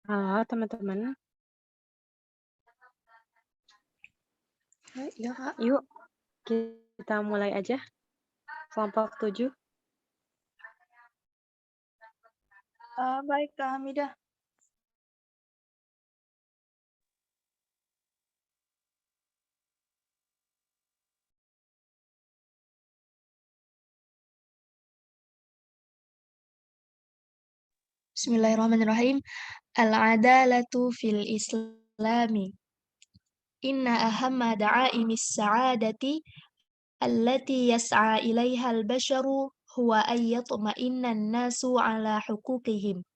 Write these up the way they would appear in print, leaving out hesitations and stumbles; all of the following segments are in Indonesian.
Halo teman-teman, Iya, Kak. yuk kita mulai aja kelompok 7. Baik, Kak Hamidah. Bismillahirrahmanirrahim. Al-adalatu fil islami. Inna ahamma da'aimis sa'adati allati yas'a ilaiha al-basharu huwa an yatma'inna an-nasu ala hukukihim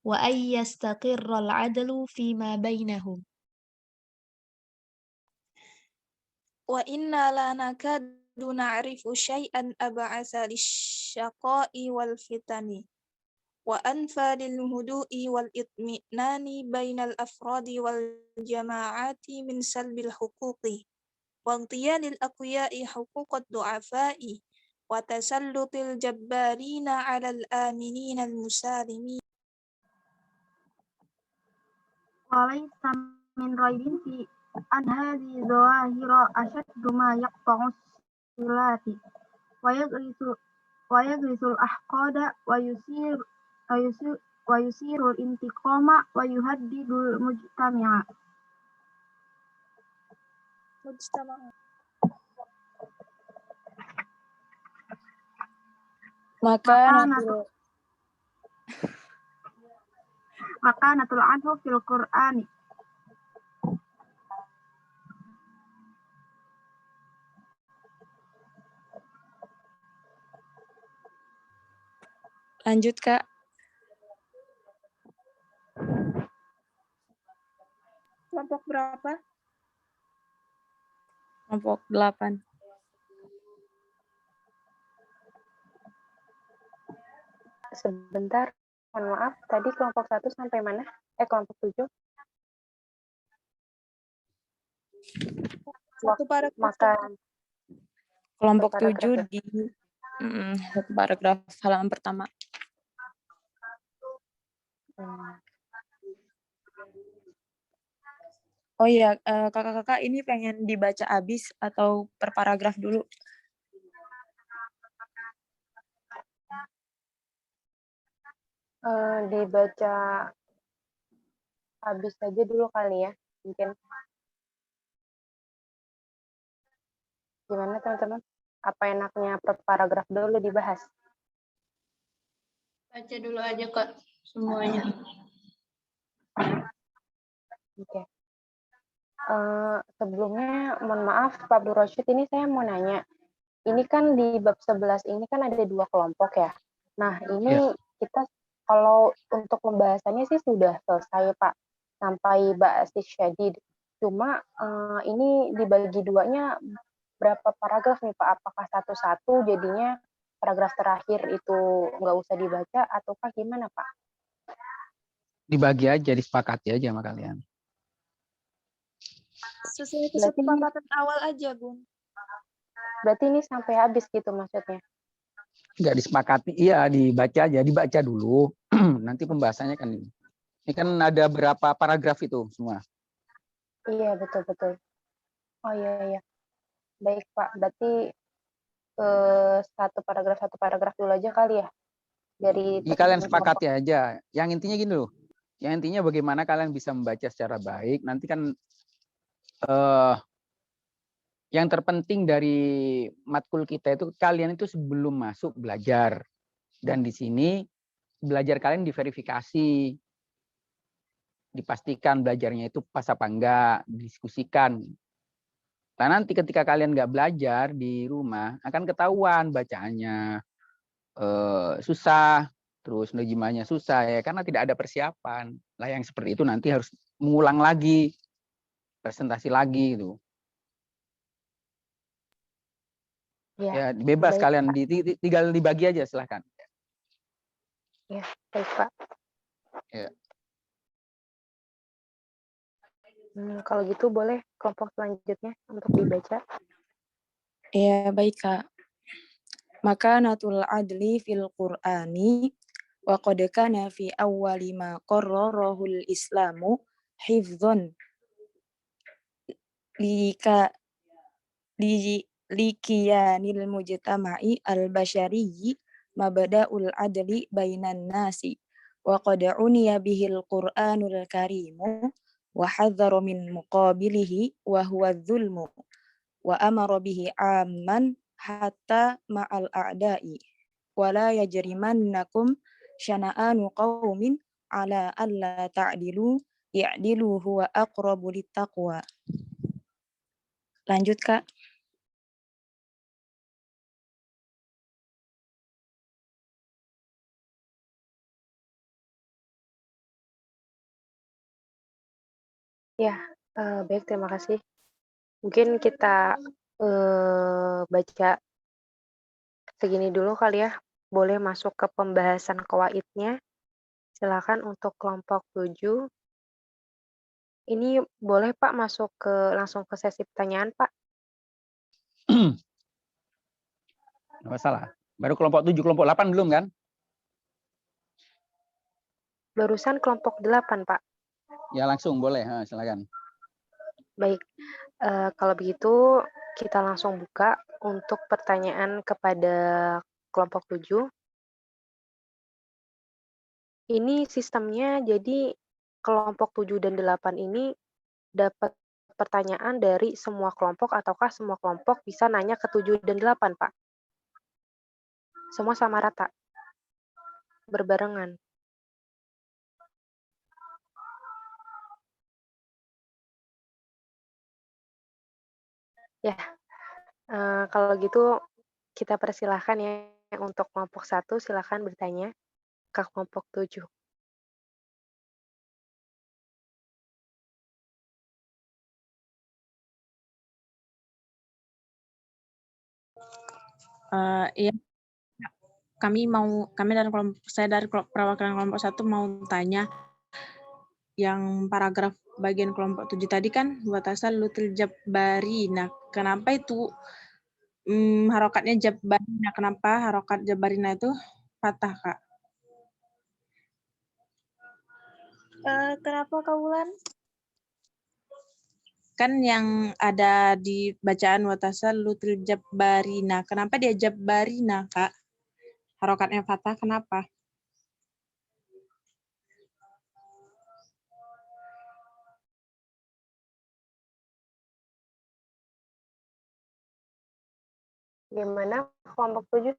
wa an yastaqirra al-'adlu fima bainahum. Wa inna la nakadu na'rifu syai'an ab'asa lisyaqa'i wal fitani. وأنفى للهدوء والإطمئنان بين الأفراد والجماعات من سلب الحقوق واغتيال الأقوياء حقوق الضعفاء وتسلط الجبارين على الآمنين المسالمين. وليس من ريب في أن هذه الظواهر أشد ما يقطع الصلات ويغرس الأحقاد ويثير الانتقام ويهدد المجتمع. Makanatul adlu fil Qur'ani. Lanjut, Kak. Kelompok berapa? Kelompok 8. Sebentar, mohon maaf, tadi kelompok 1 sampai mana? Kelompok 7. Satu paragraf. Maka Kelompok paragraf 7 di satu paragraf halaman pertama. Oh iya, kakak-kakak ini pengen dibaca habis atau per paragraf dulu? dibaca habis saja dulu kali ya, mungkin. Gimana teman-teman? Apa enaknya per paragraf dulu dibahas? Baca dulu aja, Kak, semuanya. Oke. Sebelumnya, mohon maaf Pak Abdul Rashid, ini saya mau nanya. Ini kan di bab 11 ini kan ada 2 kelompok ya. Nah, ini kita kalau untuk pembahasannya sih sudah selesai Pak, sampai ba'asis syadid. Cuma ini dibagi duanya berapa paragraf nih Pak? Apakah satu-satu jadinya paragraf terakhir itu nggak usah dibaca ataukah gimana Pak? Dibagi aja, disepakati aja sama kalian. Sesuai kesepakatan awal aja, Bun. Berarti ini sampai habis gitu maksudnya? Nggak disepakati, iya dibaca aja, dibaca dulu. Nanti pembahasannya kan ini. Ini kan ada berapa paragraf itu semua. Iya, betul-betul. Oh iya. Baik Pak, berarti satu paragraf dulu aja kali ya? Dari kalian sepakati aja. Yang intinya gini loh. Yang intinya bagaimana kalian bisa membaca secara baik. Nanti kan yang terpenting dari matkul kita itu kalian itu sebelum masuk belajar. Dan di sini belajar kalian diverifikasi. Dipastikan belajarnya itu pas apa enggak, didiskusikan. Nah nanti ketika kalian nggak belajar di rumah, akan ketahuan bacaannya susah, terus nerjemahnya susah ya, karena tidak ada persiapan. Lah yang seperti itu nanti harus mengulang lagi, presentasi lagi gitu. Ya bebas baik, kalian tinggal dibagi aja silahkan. Ya baik Pak. Ya. Kalau gitu boleh kelompok selanjutnya untuk dibaca. Ya baik Kak. Maka natul adli fil Qur'ani wa qad kana fi awwali ma qarrarahul islamu hifdzan lika likiyanil mujtama'i al-basyariyyi mabda'ul adli bainan nasi wa qad uniya bihil Qur'anul Karimu wa hadzara min muqabilihi wa huwa dzulmu wa amara bihi amman hatta ma'al a'da'i wa la yajrimannakum syana'anu qaumin ala alla ta'dilu i'dilu huwa aqrabu littaqwa. Lanjut, Kak. Ya, baik, terima kasih. Mungkin kita baca segini dulu kali ya. Boleh masuk ke pembahasan qawaidnya. Silakan untuk kelompok 7. Ini boleh Pak masuk langsung ke sesi pertanyaan, Pak? Nggak masalah. Baru kelompok 7, kelompok 8 belum kan? Barusan kelompok 8, Pak. Ya langsung boleh, silakan. Baik, kalau begitu kita langsung buka untuk pertanyaan kepada kelompok 7. Ini sistemnya jadi kelompok 7 dan 8 ini dapat pertanyaan dari semua kelompok ataukah semua kelompok bisa nanya ke 7 dan 8, Pak? Semua sama rata? Berbarengan? Ya, kalau gitu kita persilahkan ya untuk kelompok 1 silakan bertanya ke kelompok 7. Iya, saya dari perwakilan kelompok 1 mau tanya yang paragraf bagian kelompok 7 tadi kan watasal lutil jabbari. Nah, kenapa itu harokatnya jabbarina? Kenapa harokat jabbarina itu patah, Kak? Kenapa Kak Wulan? Kan yang ada di bacaan watasal lutil jabbarina. Kenapa dia jabbarina, Kak? Harokatnya patah, kenapa? Gimana kelompok 7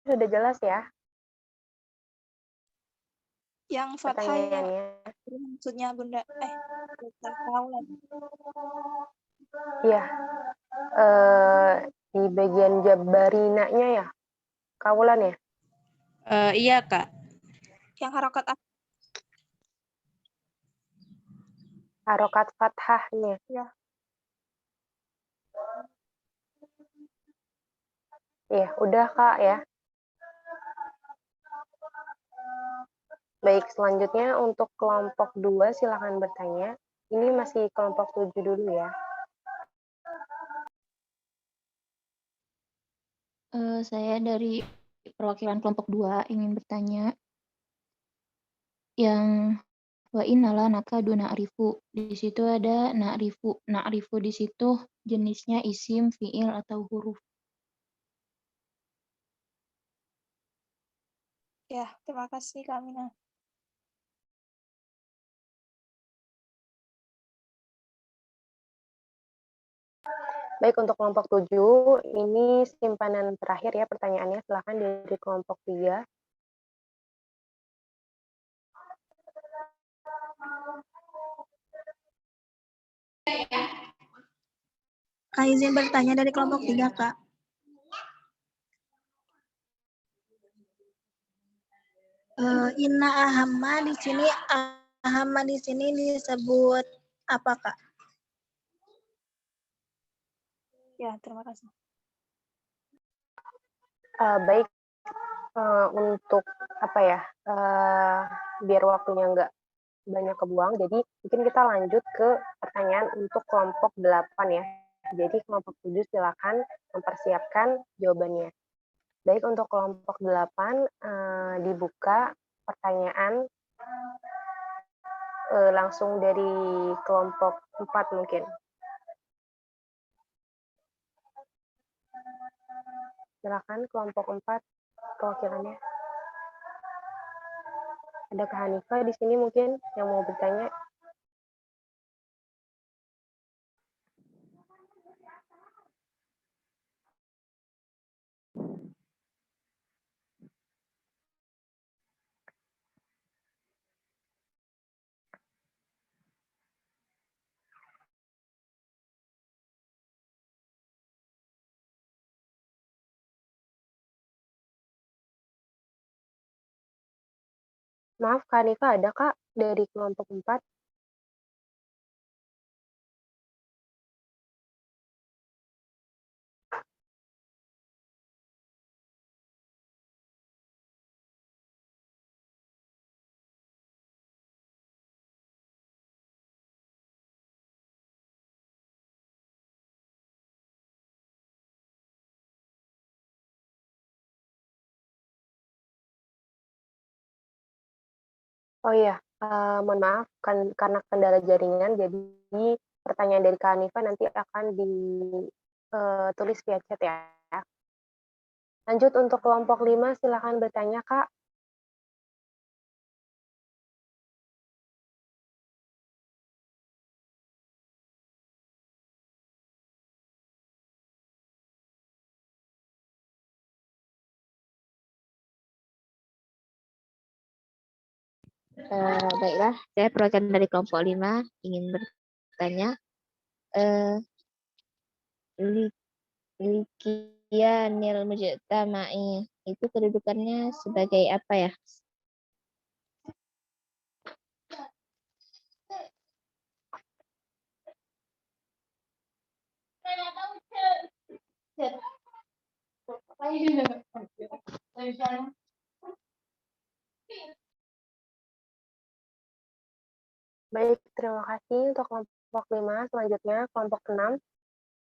sudah jelas ya Yang fathah ya pertanyaannya? maksudnya Bunda. Wulan. Iya, di bagian jabbarinanya ya, Kaulan ya? Iya, Kak. Yang harokat Harokat fathahnya. ya. Iya, udah Kak ya. Baik, selanjutnya untuk kelompok 2 silakan bertanya. Ini masih kelompok 7 dulu ya. Saya dari perwakilan kelompok 2 ingin bertanya. Yang wa innala nakadu na'rifu. Di situ ada na'rifu. Na'rifu di situ jenisnya isim, fiil, atau huruf. Ya, terima kasih Kak Mina. Baik, untuk kelompok 7, ini simpanan terakhir ya pertanyaannya. Silakan dari kelompok 3. Kak izin bertanya dari kelompok 3, Kak. Inna ahamma di sini disebut apa, Kak? Ya, terima kasih. Baik, untuk apa ya, biar waktunya nggak banyak kebuang, jadi mungkin kita lanjut ke pertanyaan untuk kelompok 8 ya. Jadi kelompok 7 silakan mempersiapkan jawabannya. Baik, untuk kelompok 8 dibuka pertanyaan langsung dari kelompok 4 mungkin. Silakan kelompok 4 perwakilannya. Ada Kak Hanifah di sini mungkin yang mau bertanya. Maaf, Kak Hanifah ada Kak dari kelompok 4? Oh iya, mohon maaf karena kendala jaringan, jadi pertanyaan dari Kak Hanifah nanti akan ditulis via chat ya. Lanjut untuk kelompok 5, silakan bertanya Kak. Baiklah, saya perwakilan dari kelompok 5 ingin bertanya. Likianil mujtama'i itu kedudukannya sebagai apa ya? Baik, terima kasih untuk kelompok 5. Selanjutnya kelompok 6.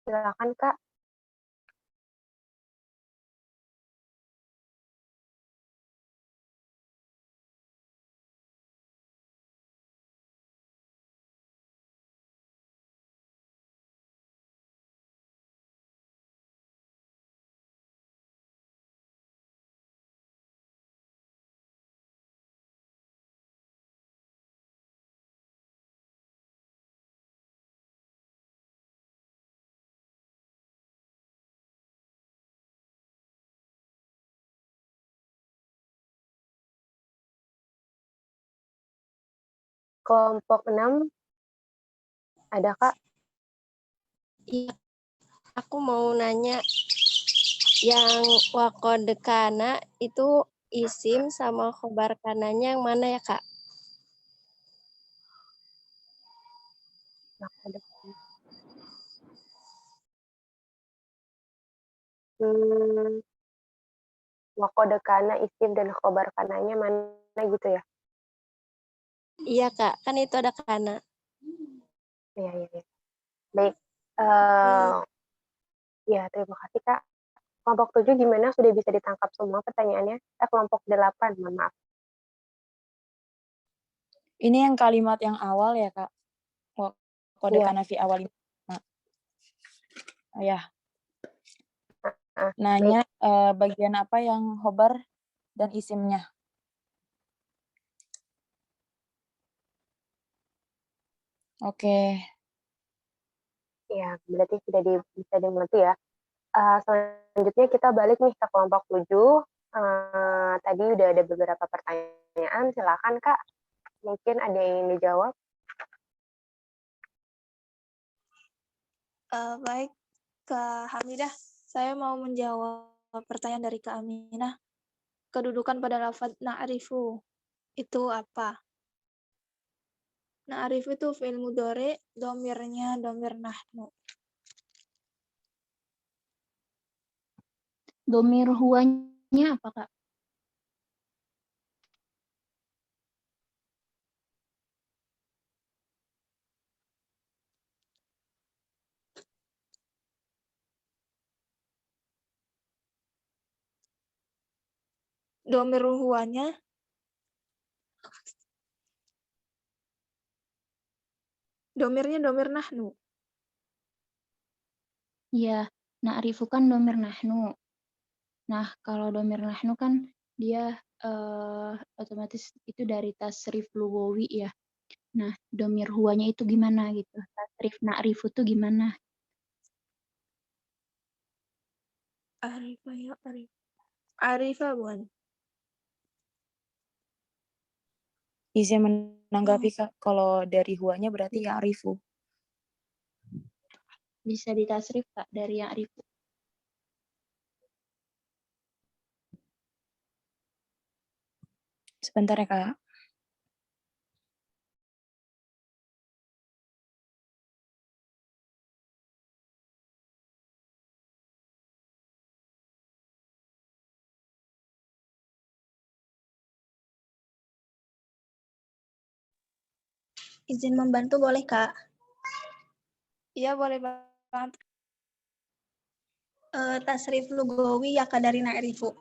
Silakan Kak. Kelompok 6 ada Kak? Iya, aku mau nanya yang wakodekana itu isim sama khobar kananya yang mana ya Kak? Wakodekana, isim, dan khobar kananya mana gitu ya? Iya Kak, kan itu ada kana. Iya, iya, iya. Baik. Ya, terima kasih Kak. Kelompok 7 gimana? Sudah bisa ditangkap semua pertanyaannya? Kelompok 8, mohon maaf. Ini yang kalimat yang awal ya, Kak? Kode Iya. kana fi awal. Ya. Baik. Nanya bagian apa yang khobar dan isimnya. Oke. Ya, berarti sudah bisa dimengerti ya. Selanjutnya kita balik nih ke kelompok 7. Tadi udah ada beberapa pertanyaan, silakan Kak. Mungkin ada yang ingin dijawab. Baik, Kak Hamidah. Saya mau menjawab pertanyaan dari Kak Aminah. Kedudukan pada lafaz na'rifu itu apa? Na'rifu itu fi'il mudhari, domirnya domir nahnu. Domir huwanya apa, Kak? Domir huwanya Domirnya domir nahnu. Iya, na'rifu kan domir nahnu. Nah, kalau domir nahnu kan dia otomatis itu dari tasrif lugawi ya. Nah, domir huwanya itu gimana gitu? Tasrif na'rifu tuh gimana? Arifa ya arif. Arifa bukan? Izin menanggapi Kak, kalau dari huanya berarti ya arifu. Bisa ditasrif Kak dari ya'rifu. Sebentar ya Kak. Izin membantu boleh, Kak? Iya, boleh banget. Tasrif lugawi ya Kak dari na'rifu.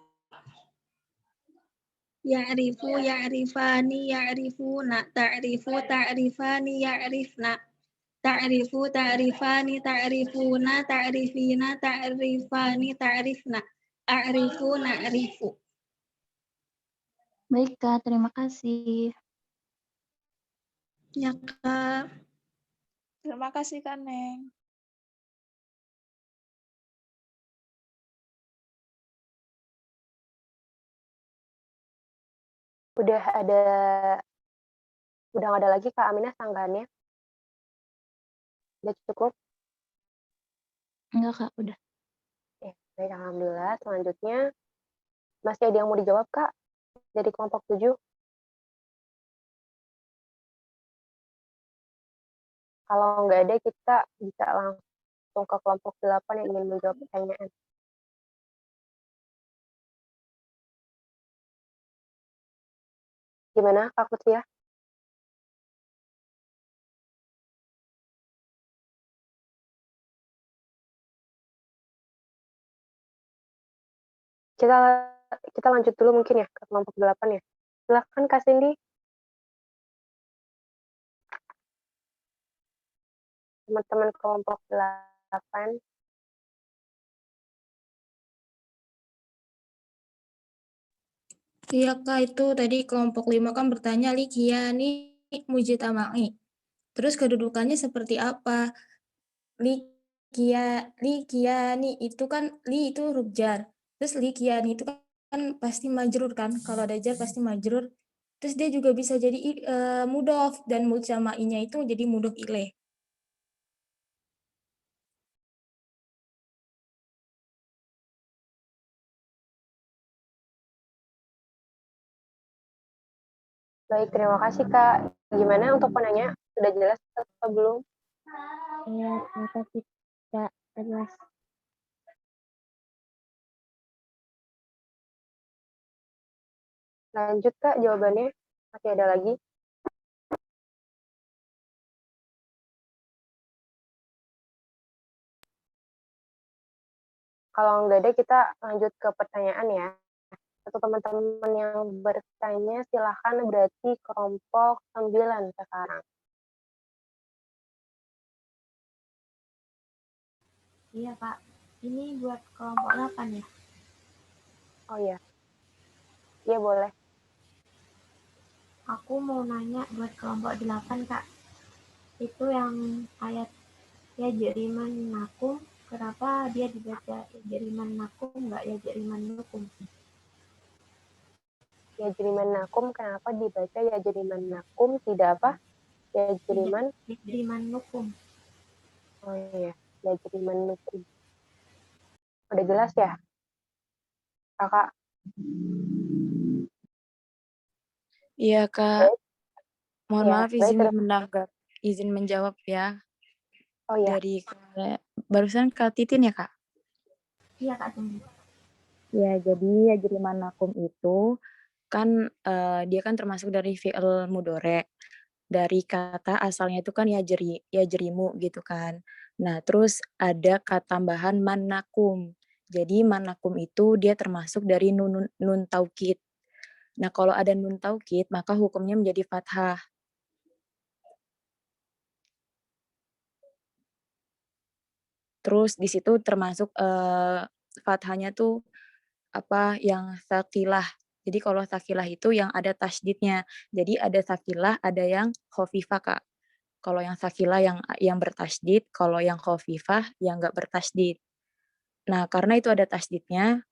Ya'rifu, ya'rifani, ya'rifuna, ta'rifu, ta'rifani, ya'rifna. Ta'rifu, ta'rifani, ta'rifuna, ta'rifina, ta'rifani, ta'rifna. A'rifu, na'rifu. Baik Kak, terima kasih. Ya Kak. Terima kasih Kak Neng. Udah nggak ada lagi Kak Aminah tanggaannya? Udah cukup? Enggak Kak, udah. Baik, alhamdulillah. Selanjutnya masih ada yang mau dijawab Kak dari kelompok 7? Kalau nggak ada, kita bisa langsung ke kelompok 8 yang ingin menjawab pertanyaan. Gimana Kak Putri ya? Kita lanjut dulu mungkin ya ke kelompok 8 ya. Silakan Kak Cindy. Teman-teman kelompok 8. Iya Kak, itu tadi kelompok 5 kan bertanya likiani mujtama'i. Terus kedudukannya seperti apa? Likiani itu kan li itu huruf jar. Terus likiani itu kan pasti majrur kan? Kalau ada jar pasti majrur. Terus dia juga bisa jadi mudhof dan mujtama'inya itu jadi mudhof ilaih. Baik, terima kasih Kak. Gimana untuk penanya? Sudah jelas atau belum? Iya, terima kasih Kak. Jelas. Lanjut Kak jawabannya. Masih ada lagi? Kalau nggak ada, kita lanjut ke pertanyaan ya. Atau teman-teman yang bertanya, silahkan berarti kelompok 9 sekarang. Iya Kak, ini buat kelompok 8 ya? Oh iya. Iya boleh. Aku mau nanya buat kelompok 8 Kak. Itu yang ayat ya jeriman nakum, kenapa dia dibaca ya jeriman nakum nggak ya jeriman nukum? Ya jeriman nakum, kenapa dibaca ya jeriman nakum, tidak apa? Ya jeriman? Ya jeriman nukum. Oh iya, ya jeriman nukum. Udah jelas ya, Kakak? Iya Kak. Baik. Mohon Ya, maaf baik. izin menjawab ya. Oh iya. Dari barusan Kak Titin ya Kak? Iya Kak Cindy. Ya, jadi ya jeriman nakum itu kan dia kan termasuk dari fi'il mudhore. Dari kata asalnya itu kan ya jerimu gitu kan. Nah, terus ada kata tambahan manakum. Jadi manakum itu dia termasuk dari nun taukid. Nah, kalau ada nun taukid maka hukumnya menjadi fathah. Terus di situ termasuk fathahnya tuh apa yang sakilah. Jadi kalau sakilah itu yang ada tasydidnya. Jadi ada sakilah, ada yang khofifah, Kak. Kalau yang sakilah yang bertasydid, kalau yang khofifah yang nggak bertasydid. Nah, karena itu ada tasydidnya,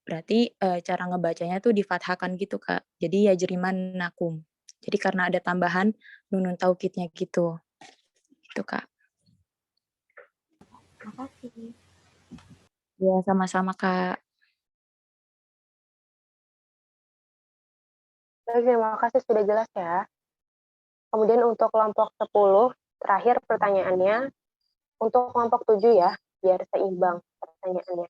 berarti cara ngebacanya tuh difathahkan gitu, Kak. Jadi yajrimannakum. Jadi karena ada tambahan nunun taukidnya gitu. Gitu, Kak. Makasih. Ya, sama-sama, Kak. Baik, terima kasih sudah jelas ya. Kemudian untuk kelompok 10, terakhir pertanyaannya. Untuk kelompok 7 ya, biar seimbang pertanyaannya.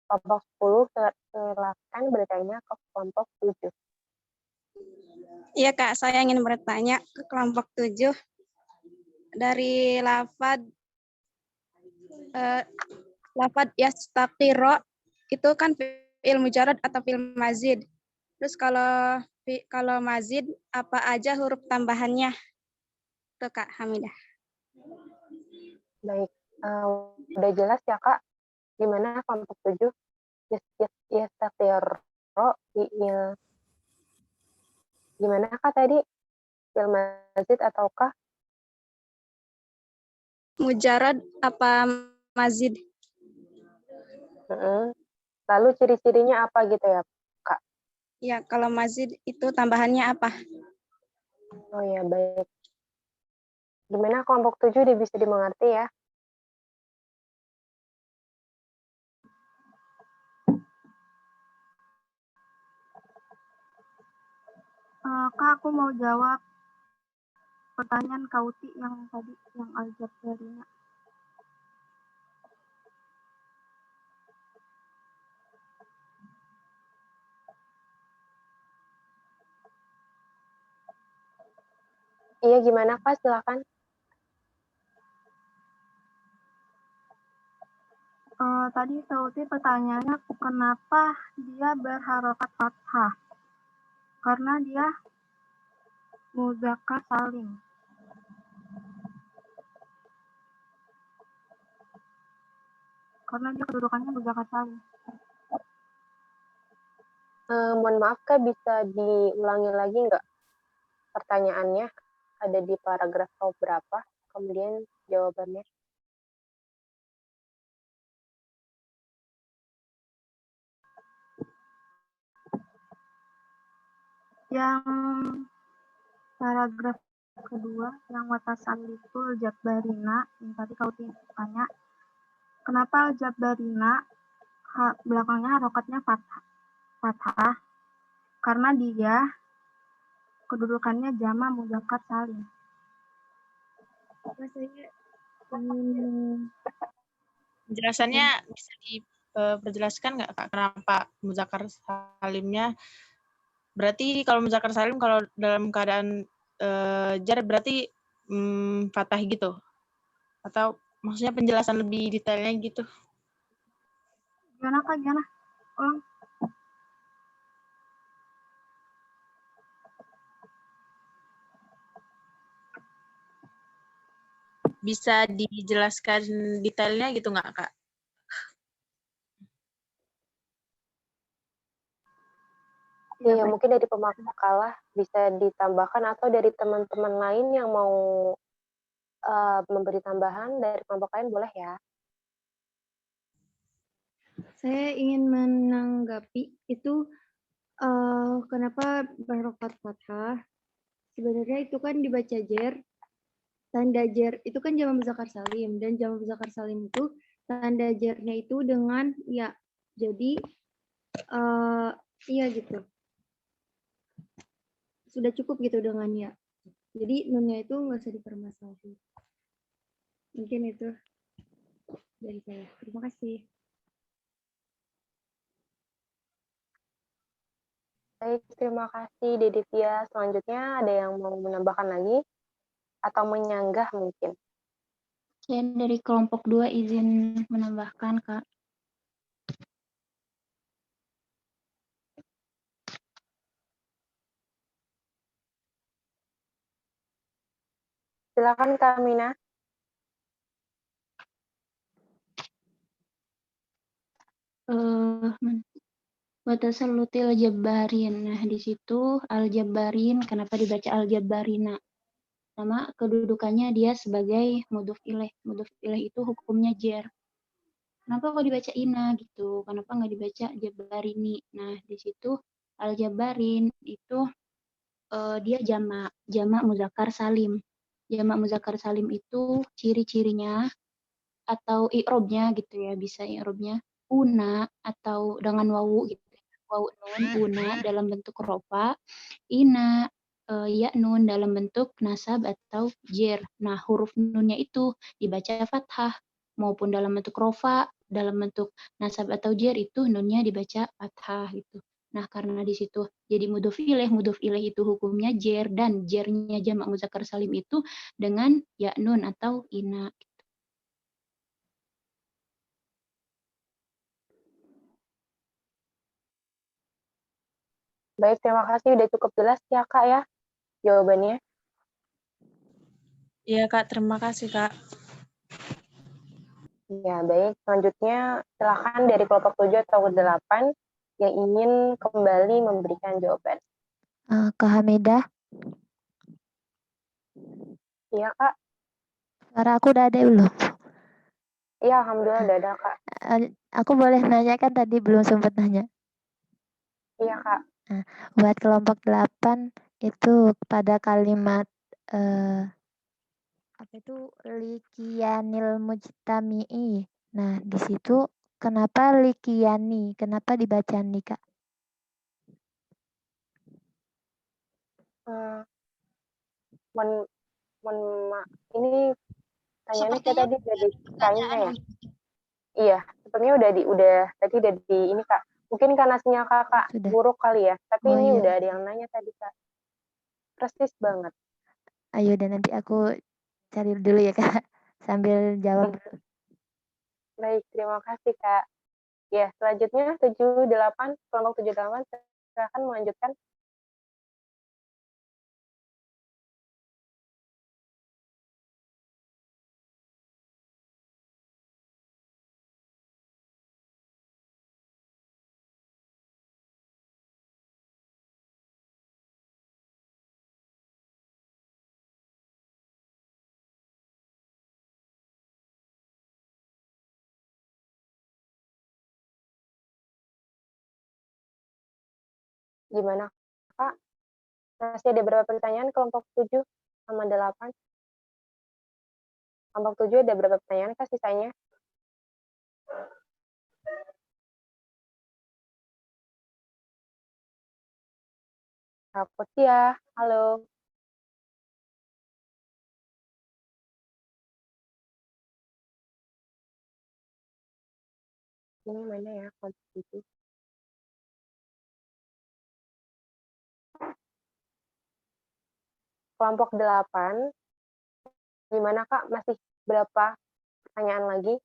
Kelompok 10 silakan bertanya ke kelompok 7. Iya Kak, saya ingin bertanya ke kelompok 7. Dari lafad yastaqiro itu kan fi'il mujarad atau fi'il mazid. Terus kalau mazid apa aja huruf tambahannya? Tuh Kak Hamidah. Baik, udah jelas ya Kak, gimana kelompok 7? Yastaqiro fi'il, gimana Kak tadi? Fi'il mazid ataukah? Mujarad apa mazid? Lalu ciri-cirinya apa gitu ya Kak? Ya, kalau mazid itu tambahannya apa? Oh ya, baik. Gimana kelompok 7 bisa dimengerti ya? Kak, aku mau jawab pertanyaan Kauti yang tadi, yang Al-Jabariyah. Iya, gimana Kak? Silakan. Tadi Kauti pertanyaannya kenapa dia berharokat fathah? Karena dia muzakkar salim. Karena dia kedudukannya muzakkar salim. Mohon maaf Kak, bisa diulangi lagi nggak pertanyaannya? Ada di paragraf berapa? Kemudian jawabannya. Yang paragraf kedua, yang watasalitul jabbarina, yang tadi kau tanya, kenapa jabbarina belakangnya harokatnya fathah? Karena dia kedudukannya jama mudzakkar salim. Penjelasannya bisa diperjelaskan nggak Kak, kenapa muzakkar salimnya? Berarti kalau muzakkar salim kalau dalam keadaan jar berarti fathah gitu? Atau maksudnya penjelasan lebih detailnya gitu? Gimana Kak? Gimana? Ulang. Bisa dijelaskan detailnya gitu nggak Kak? Iya, mungkin dari pemakai makalah bisa ditambahkan atau dari teman-teman lain yang mau memberi tambahan dari kelompok lain boleh ya. Saya ingin menanggapi itu kenapa berharokat fathah. Sebenarnya itu kan dibaca jer, tanda jer itu kan jamak muzakkar salim, dan jamak muzakkar salim itu tanda jernya itu dengan ya. Jadi iya gitu. Sudah cukup gitu dengan ya. Jadi nunnya itu nggak usah dipermasalahin. Mungkin itu dari saya. Terima kasih. Baik, terima kasih Dedivia. Selanjutnya ada yang mau menambahkan lagi atau menyanggah mungkin? Saya dari kelompok 2 izin menambahkan, Kak. Silakan Kak Mina. Mana? Watasallutil jabbarin. Nah, di situ al-jabbarin, kenapa dibaca al-jabbarina? Nama kedudukannya dia sebagai mudhof ilaih. Mudhof ilaih itu hukumnya jer. Kenapa kok dibaca ina gitu? Kenapa nggak dibaca jabbarini? Nah, di situ al-jabbarin itu dia jamak muzakkar salim. Jamak muzakkar salim itu ciri-cirinya atau i'robnya gitu ya, bisa i'robnya una atau dengan wawu gitu. Wawu nun una dalam bentuk rofa, ina ya nun dalam bentuk nasab atau jer. Nah, huruf nunnya itu dibaca fathah maupun dalam bentuk rofa, dalam bentuk nasab atau jer itu nunnya dibaca fathah gitu. Nah, karena di situ jadi mudhof ilaih itu hukumnya jer dan jernya jamak muzakkar salim itu dengan ya nun atau ina. Baik, terima kasih. Udah cukup jelas ya, Kak, ya, jawabannya. Iya, Kak. Terima kasih, Kak. Ya, baik. Selanjutnya, silakan dari kelompok 7 atau 8 yang ingin kembali memberikan jawaban. Kak Hamidah, Iya, Kak. suara aku udah ada belum? Iya, alhamdulillah udah ada, Kak. Aku boleh nanya kan tadi belum sempat nanya. Iya, Kak. Nah, buat kelompok 8 itu pada kalimat apa itu likianil mujtami'i. Nah, di situ kenapa likiani? Kenapa dibaca nih, Kak? Ini tanyaannya kayak tadi udah ditanya ya. Iya, sepertinya tadi udah di ini, Kak. Mungkin karena sinyal Kakak buruk kali ya. Tapi Oh, ini iya. udah ada yang nanya tadi, Kak. Persis banget. Ayo dan nanti aku cari dulu ya, Kak. Sambil jawab dulu. Baik, terima kasih, Kak. Ya, selanjutnya 78, kelompok 78, silakan melanjutkan. Gimana, Kak? Masih ada berapa pertanyaan kelompok 7 sama 8? Kelompok 7 ada berapa pertanyaan, Kak, sisanya? Takut ya. Halo. Ini mana ya kelompok 7? Kelompok 8, gimana, Kak? Masih berapa pertanyaan lagi?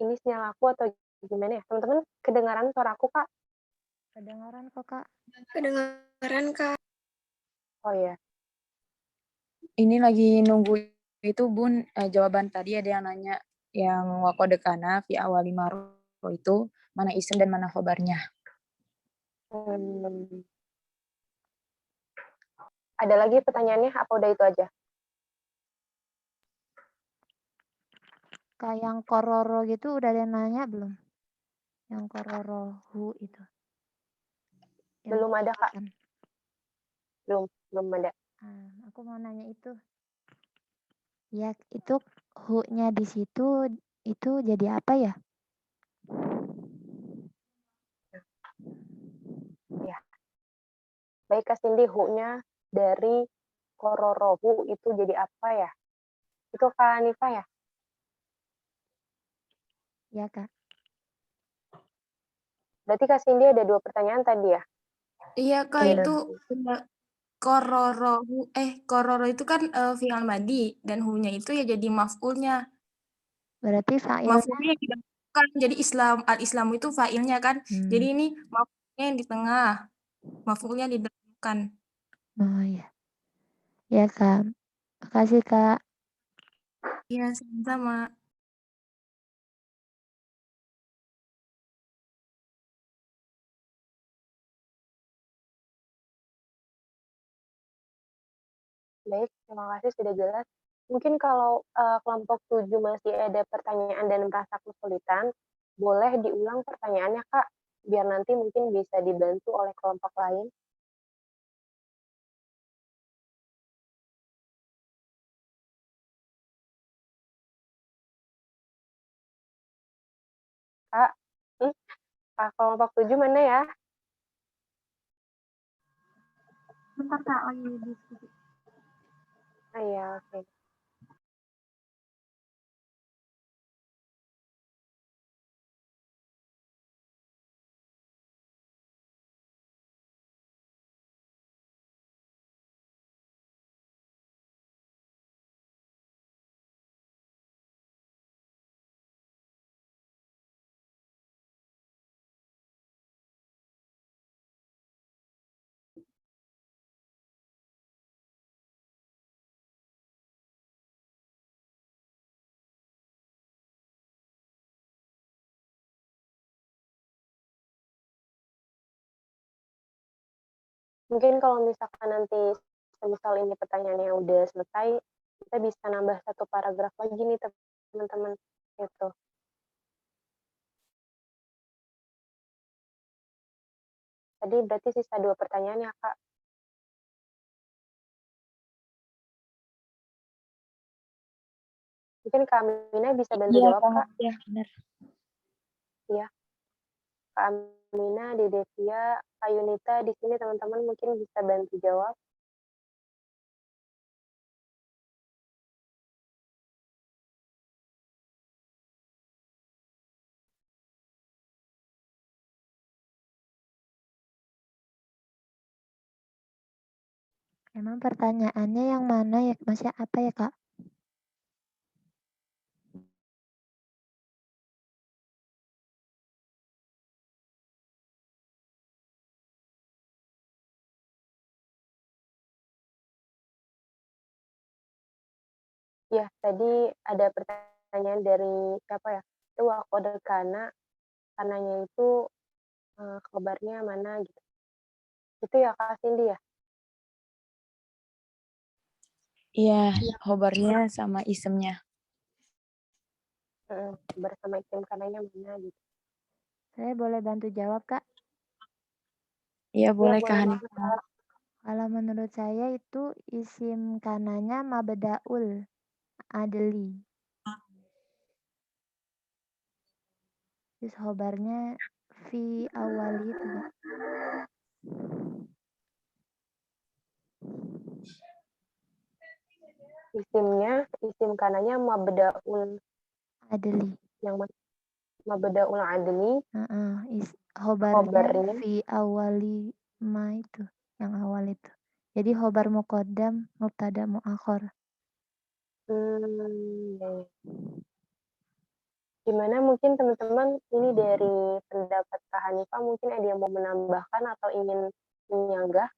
Ini sinyal aku atau gimana ya? Teman-teman, kedengaran suara aku, Kak? Kedengaran kok, Kak. Kedengaran, Kak. Oh ya. Ini lagi nunggu itu, Bun, jawaban tadi ada yang nanya yang waqad kana fi awali marfu itu mana isim dan mana khobarnya. Ada lagi pertanyaannya apa udah itu aja? Kayak yang kororo gitu udah ada yang nanya belum? Yang kororohu itu. Belum ada, Kak. Belum ada. Aku mau nanya itu. Ya, itu hu-nya di situ itu jadi apa ya? Ya. Baik, Kak Cindy, hu-nya dari kororohu itu jadi apa ya? Itu Kak Anifa ya? Ya, Kak. Berarti Kak Cindy ada 2 pertanyaan tadi ya? Iya, Kak, itu kororo itu kan fi'il madi dan hu-nya itu ya jadi maf'ulnya. Berarti fa'ilnya Maf'ulnya yang didahulukan. Jadi al-Islam itu fa'ilnya kan. Jadi ini maf'ulnya yang di tengah. Maf'ulnya didahulukan. Oh ya. Ya Kak. Makasih Kak. Iya, sama-sama. Baik, terima kasih sudah jelas. Mungkin kalau kelompok 7 masih ada pertanyaan dan merasa kesulitan, boleh diulang pertanyaannya, Kak, biar nanti mungkin bisa dibantu oleh kelompok lain. Kak, kelompok 7 mana ya? Bentar Kak, lagi diskusi. Ah, iya, oke. Mungkin kalau misalkan nanti semisal ini pertanyaannya udah selesai, kita bisa nambah 1 paragraf lagi nih teman-teman, gitu. Tadi berarti sisa 2 pertanyaan ya, Kak? Mungkin Kak Amina bisa bantu Iya jawab, Kak, Kak? ya benar. Iya. Kak Amina, Dedevia, Kak Yunita di sini teman-teman mungkin bisa bantu jawab. Emang pertanyaannya yang mana ya? Masih apa ya Kak? Ya, tadi ada pertanyaan dari siapa ya? Itu Wakoda Kana, kananya itu kabarnya mana gitu. Itu ya Kak Cindy ya? Iya, khobarnya sama isemnya. Bersama isim kananya mana gitu. Saya boleh bantu jawab Kak? Iya, boleh Kak boleh Hanifah. banget. Kalau menurut saya itu isim kananya mabdaul adli. Terus khobarnya fi awali itu Kak. Isim kananya mabdaul Adli. yang mabdaul adli. Khobarnya fi awali ma itu, yang awal itu. Jadi khobar muqaddam, mubtada muakhir. Ya. Gimana mungkin teman-teman ini dari pendapat Kak Hanifah mungkin ada yang mau menambahkan atau ingin menyanggah?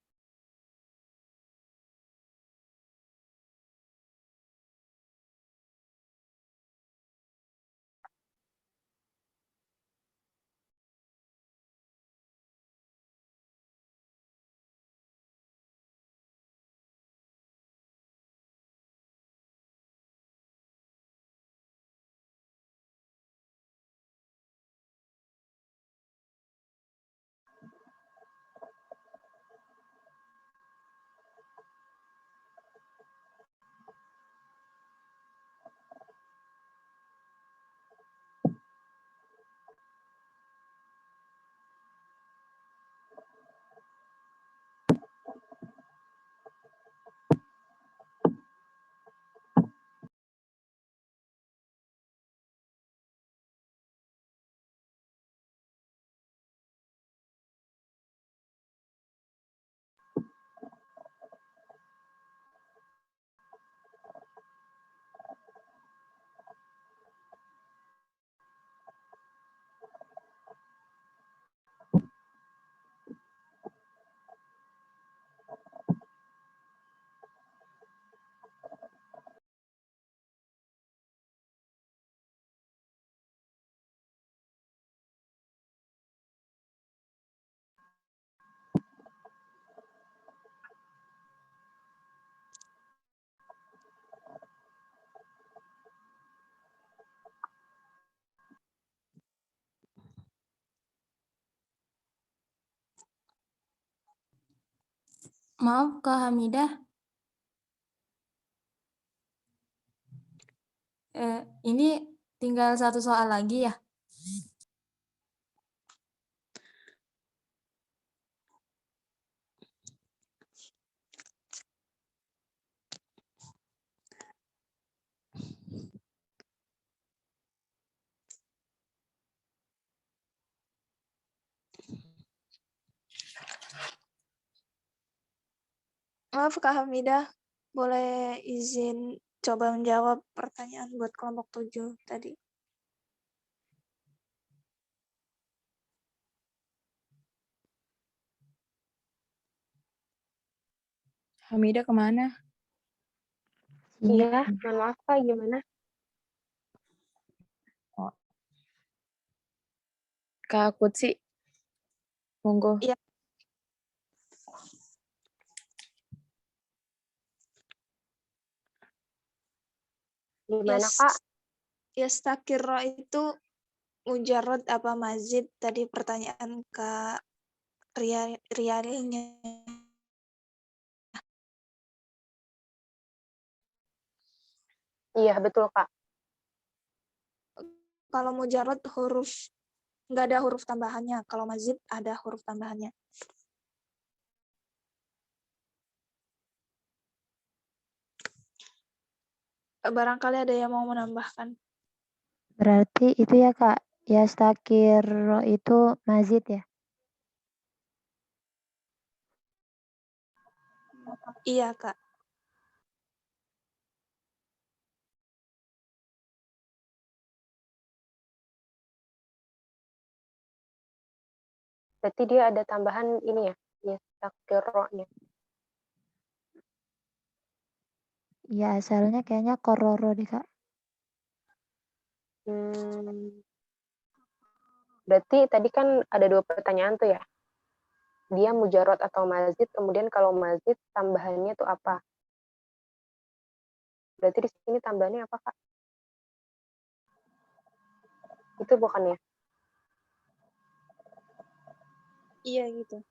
Maaf Kak Hamidah. Ini tinggal satu soal lagi ya. Maaf Kak Hamidah, boleh izin coba menjawab pertanyaan buat kelompok 7 tadi. Hamidah kemana? Iya, mohon maaf Kak, gimana? Oh. Kak Kutsi, monggo. Iya. Gimana Kak? Yastakirro itu mujarrad apa mazid? Tadi pertanyaan Kak Rialnya. Iya, betul Kak. Kalau mujarrad nggak ada huruf tambahannya. Kalau mazid ada huruf tambahannya. Barangkali ada yang mau menambahkan. Berarti itu ya Kak, yastakirro itu mazid ya? Iya Kak. Berarti dia ada tambahan ini ya, yastakirro-nya. Ya asalnya kayaknya kororo deh Kak. Berarti tadi kan ada 2 pertanyaan tuh ya. Dia mujarrad atau mazid, kemudian kalau mazid tambahannya tuh apa? Berarti di sini tambahannya apa Kak? Itu bukan ya? Iya gitu.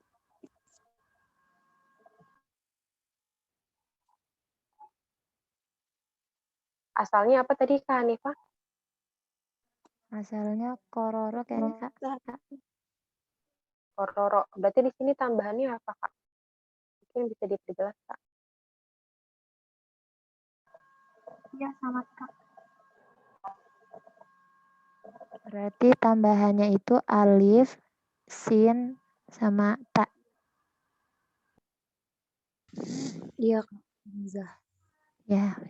Asalnya apa tadi Kak Hanifah? Asalnya kororo kayaknya Kak. Kororo. Berarti di sini tambahannya apa Kak? Mungkin bisa diperjelas Kak. Iya, sama Kak. Berarti tambahannya itu alif, sin, sama ta. Iya Kak. Hamzah. Ya.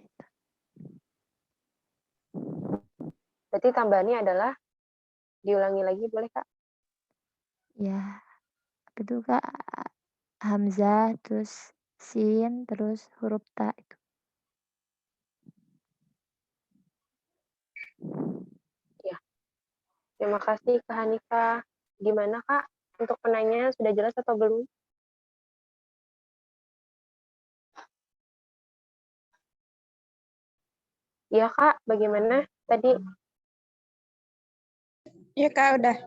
Berarti tambahannya adalah diulangi lagi boleh Kak? Ya. Itu Kak hamzah, terus sin, terus huruf ta itu. Ya. Terima kasih Kak Hanifah. Gimana Kak? Untuk penanya sudah jelas atau belum? Iya Kak, bagaimana tadi? Iya Kak, udah.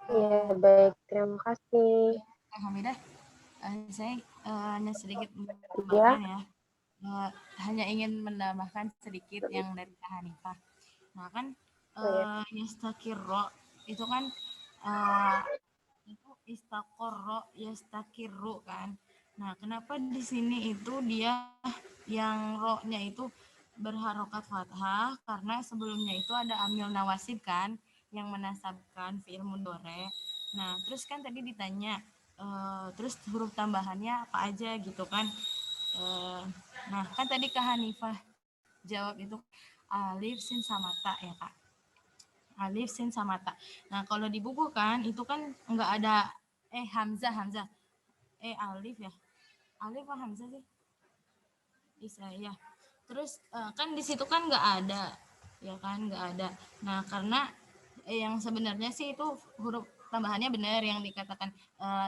Iya, baik. Terima kasih. Kak Hamidah, saya hanya sedikit menambahkan ya. Hanya ingin menambahkan sedikit yang dari Kak Hanifah. Nah kan yastakirro itu kan itu istakorro yastakirru kan. Nah kenapa di sini itu dia yang ro-nya itu berharokat fathah karena sebelumnya itu ada amil nawasib kan yang menasabkan fi'il mudhari. Nah terus kan tadi ditanya terus huruf tambahannya apa aja gitu kan. Nah kan tadi Kak Hanifah jawab itu alif sin sama ta ya Kak. Alif sin sama ta. Nah kalau di buku kan itu kan nggak ada hamzah alif ya. Alif apa hamzah sih? Bisa ya. Terus kan di situ kan nggak ada ya kan nggak ada. Nah karena yang sebenarnya sih itu huruf tambahannya benar yang dikatakan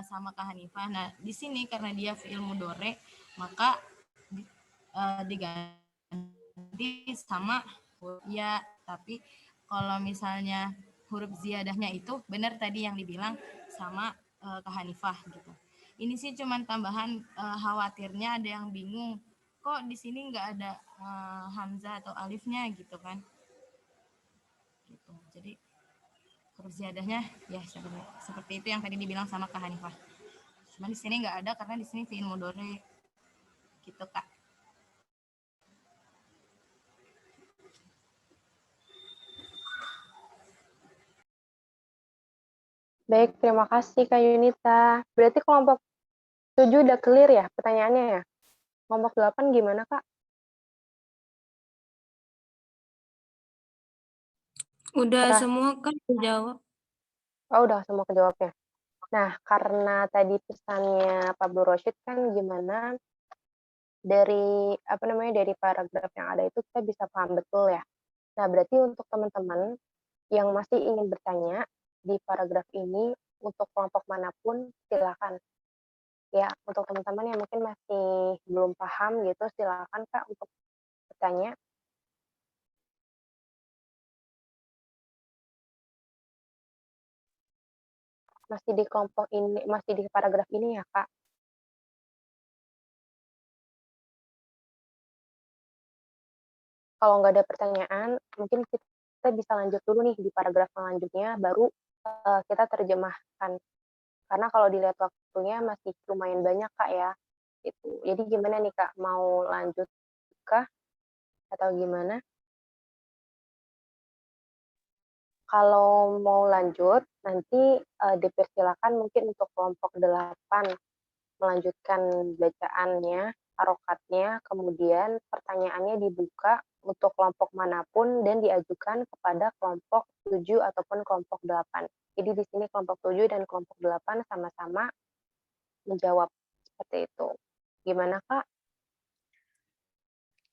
sama Kak Hanifah. Nah di sini karena dia fi'il mudhari maka diganti sama huruf ya. Tapi kalau misalnya huruf ziyadahnya itu benar tadi yang dibilang sama Kak Hanifah gitu. Ini sih cuman tambahan, khawatirnya ada yang bingung, kok di sini nggak ada hamzah atau alifnya gitu kan. Gitu. Jadi huruf ziyadahnya ya seperti itu yang tadi dibilang sama Kak Hanifah. Cuman di sini nggak ada karena di sini fi'il mudhari. Gitu, Kak. Baik, terima kasih Kak Yunita. Berarti kelompok 7 udah clear ya pertanyaannya ya? Kelompok 8 gimana, Kak? Udah Serah. semua kan dijawab. Oh, udah semua kejawabnya. Nah, karena tadi pesannya Pak Abdul Rosyid kan gimana dari dari paragraf yang ada itu kita bisa paham betul ya. Nah, berarti untuk teman-teman yang masih ingin bertanya di paragraf ini untuk kelompok manapun silakan. Ya, untuk teman-teman yang mungkin masih belum paham gitu silakan Kak untuk bertanya. Masih di kelompok ini, masih di paragraf ini ya, Kak? Kalau nggak ada pertanyaan, mungkin kita bisa lanjut dulu nih di paragraf selanjutnya, baru kita terjemahkan. Karena kalau dilihat waktunya masih lumayan banyak, Kak, ya. Gitu. Jadi gimana nih, Kak? Mau lanjut kah? Atau gimana? Kalau mau lanjut, nanti dipersilakan mungkin untuk kelompok 8 melanjutkan bacaannya, harokatnya, kemudian pertanyaannya dibuka untuk kelompok manapun dan diajukan kepada kelompok 7 ataupun kelompok 8. Jadi di sini kelompok 7 dan kelompok 8 sama-sama menjawab seperti itu. Gimana, Kak?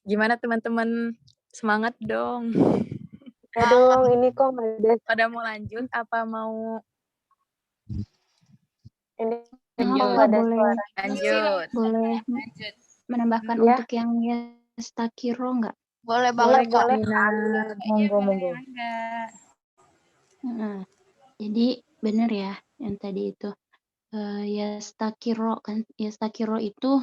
Gimana teman-teman? Semangat dong. Ya dong, ini kok ada. Pada mau lanjut apa mau Ini Maaf, nggak Kak, ada boleh suara. lanjut? boleh menambahkan Ya. untuk yang yastakiro nggak? Boleh Boleh, banget, Kak. boleh. Monggo. Nah, jadi benar ya yang tadi itu. Yastakiro kan, yastakiro itu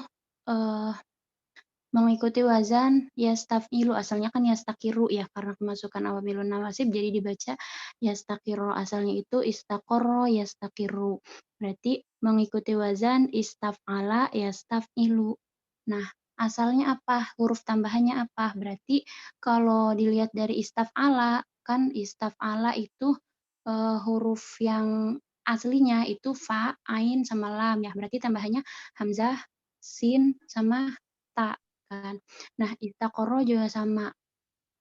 mengikuti wazan yastafilu, asalnya kan yastakiru ya, karena kemasukan awamilun nawasib jadi dibaca yastakiro, asalnya itu istaqorro yastakiru, berarti mengikuti wazan istaf'ala yastafilu. Nah, asalnya apa, huruf tambahannya apa? Berarti kalau dilihat dari istaf'ala, kan istaf'ala itu huruf yang aslinya itu fa, ain sama lam ya, berarti tambahannya hamzah, sin sama ta kan. Nah, istaqorro juga sama.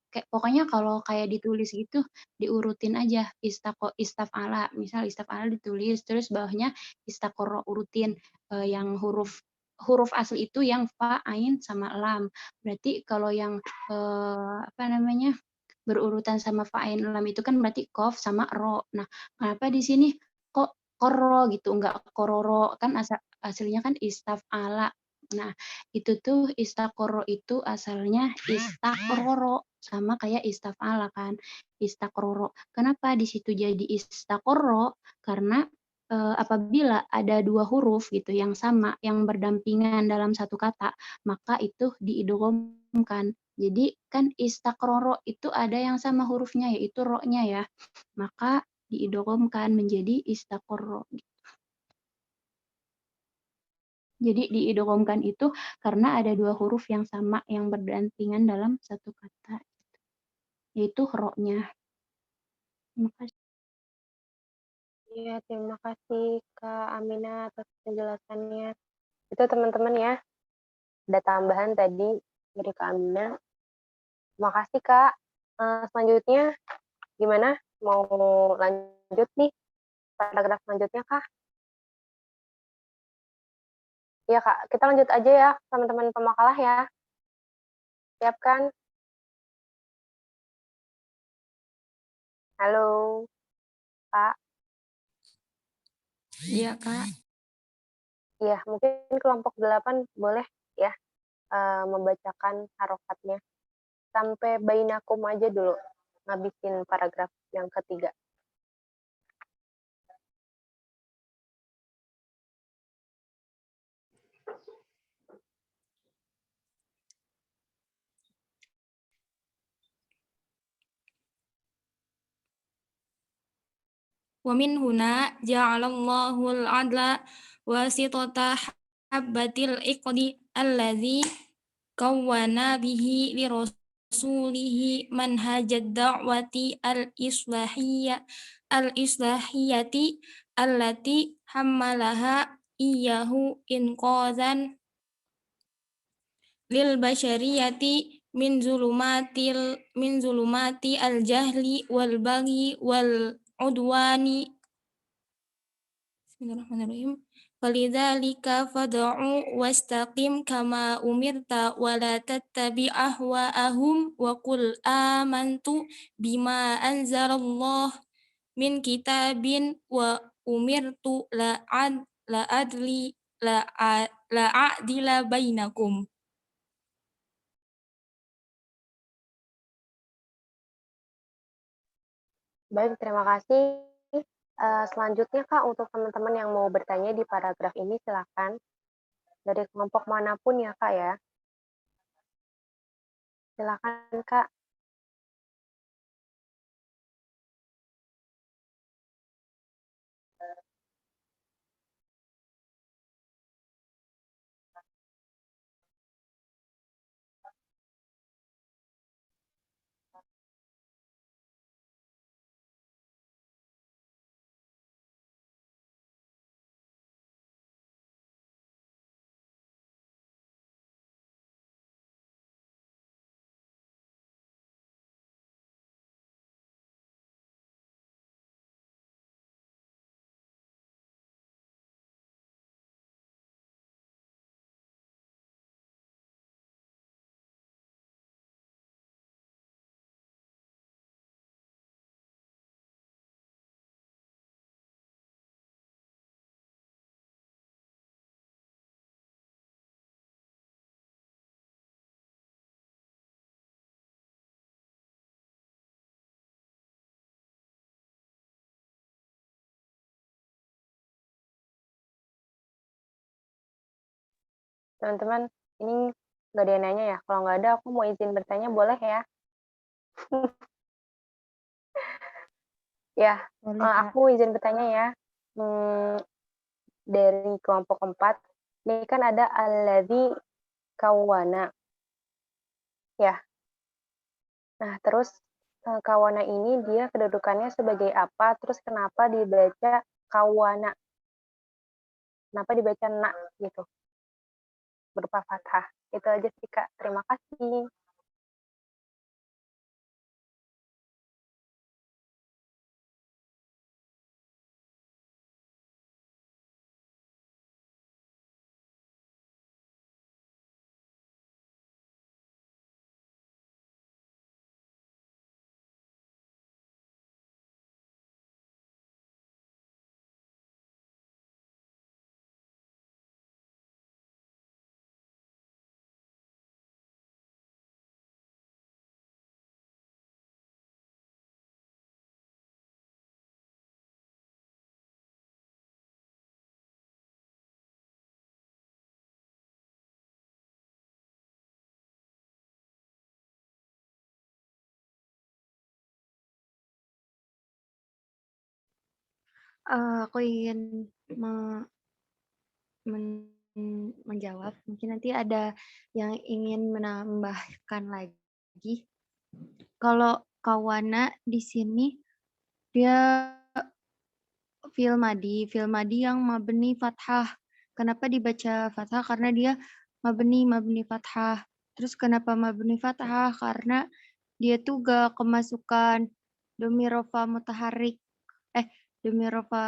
Kayak pokoknya kalau kayak ditulis gitu diurutin aja istaf'ala. Misal istaf'ala ditulis terus bawahnya istaqorro urutin yang huruf asli itu yang fa, ain sama lam. Berarti kalau yang berurutan sama fa, ain, lam itu kan berarti qaf sama ro. Nah, kenapa di sini kok korro gitu, enggak kororo, kan aslinya kan istaf'ala. Nah, itu tuh istaqorro itu asalnya istaqroro, sama kayak istaf'ala kan, istaqroro. Kenapa di situ jadi istaqorro? Karena apabila ada dua huruf gitu yang sama, yang berdampingan dalam satu kata, maka itu diidghamkan. Jadi kan istaqroro itu ada yang sama hurufnya yaitu ro-nya ya. Maka diidghamkan menjadi istaqorro. Jadi diidghamkan itu karena ada dua huruf yang sama yang berdampingan dalam satu kata, yaitu ro-nya. Terima kasih. Iya, terima kasih Kak Amina atas penjelasannya. Itu teman-teman ya, ada tambahan tadi dari Kak Amina. Terima kasih Kak. Selanjutnya gimana? Mau lanjut nih paragraf selanjutnya Kak? Iya Kak, kita lanjut aja ya teman-teman pemakalah ya. Siap kan? Halo, Kak. Iya, Kak. Iya, mungkin kelompok 8 boleh ya membacakan harokatnya. Sampai bainakum aja dulu, ngabisin paragraf yang ketiga. Wa min huna ja'alallahu al-'adla wasitata habbatil iqdi alladzi kawwana bihi li rasulihi manhajad da'wati al-islahiyati allati hammalaha iyyahu inqadhan lil basyariyati min zulumati al-jahli wal baghi wal udwani. Bismillahirrahmanirrahim. Falidzalika fad'u wastaqim kama umirta wa la tattabi' ahwa'ahum wa qul amantu bima anzalallah min kitabin wa umirtu la a'dila bainakum. Baik, terima kasih. Selanjutnya Kak, untuk teman-teman yang mau bertanya di paragraf ini silakan. Dari kelompok manapun ya Kak ya. Silakan Kak. Teman-teman, ini nggak ada yang nanya ya? Kalau nggak ada, aku mau izin bertanya, boleh ya? Ya, Boleh, Kak. aku izin bertanya ya. Dari kelompok 4, ini kan ada alladzi kawana. Ya. Nah, terus kawana ini dia kedudukannya sebagai apa? Terus kenapa dibaca kawana? Kenapa dibaca na gitu? Berupa fathah. Itu aja sih Kak. Terima kasih. Aku ingin menjawab. Mungkin nanti ada yang ingin menambahkan lagi. Kalau kawana di sini dia fi'il madi yang mabni fathah. Kenapa dibaca fathah? Karena dia mabni fathah. Terus kenapa mabni fathah? Karena dia tuh gak kemasukan dhamir rafa mutaharik. Dhamir rafa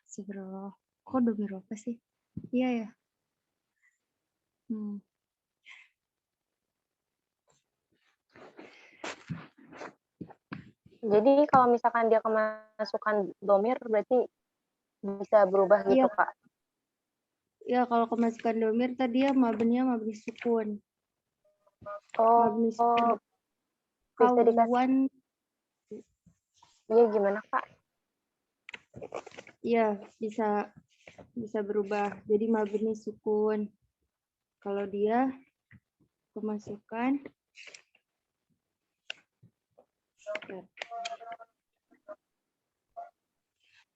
sebenarnya. Kok dhamir rafa sih? Iya ya. Jadi kalau misalkan dia kemasukan domir berarti bisa berubah gitu, Kak? Ya, kalau kemasukan domir tadi ya mabni sukun. Mabni sukun. Bisa dikasih. Iya, gimana, Kak? Iya, bisa berubah. Jadi mabni sukun. Kalau dia kemasukan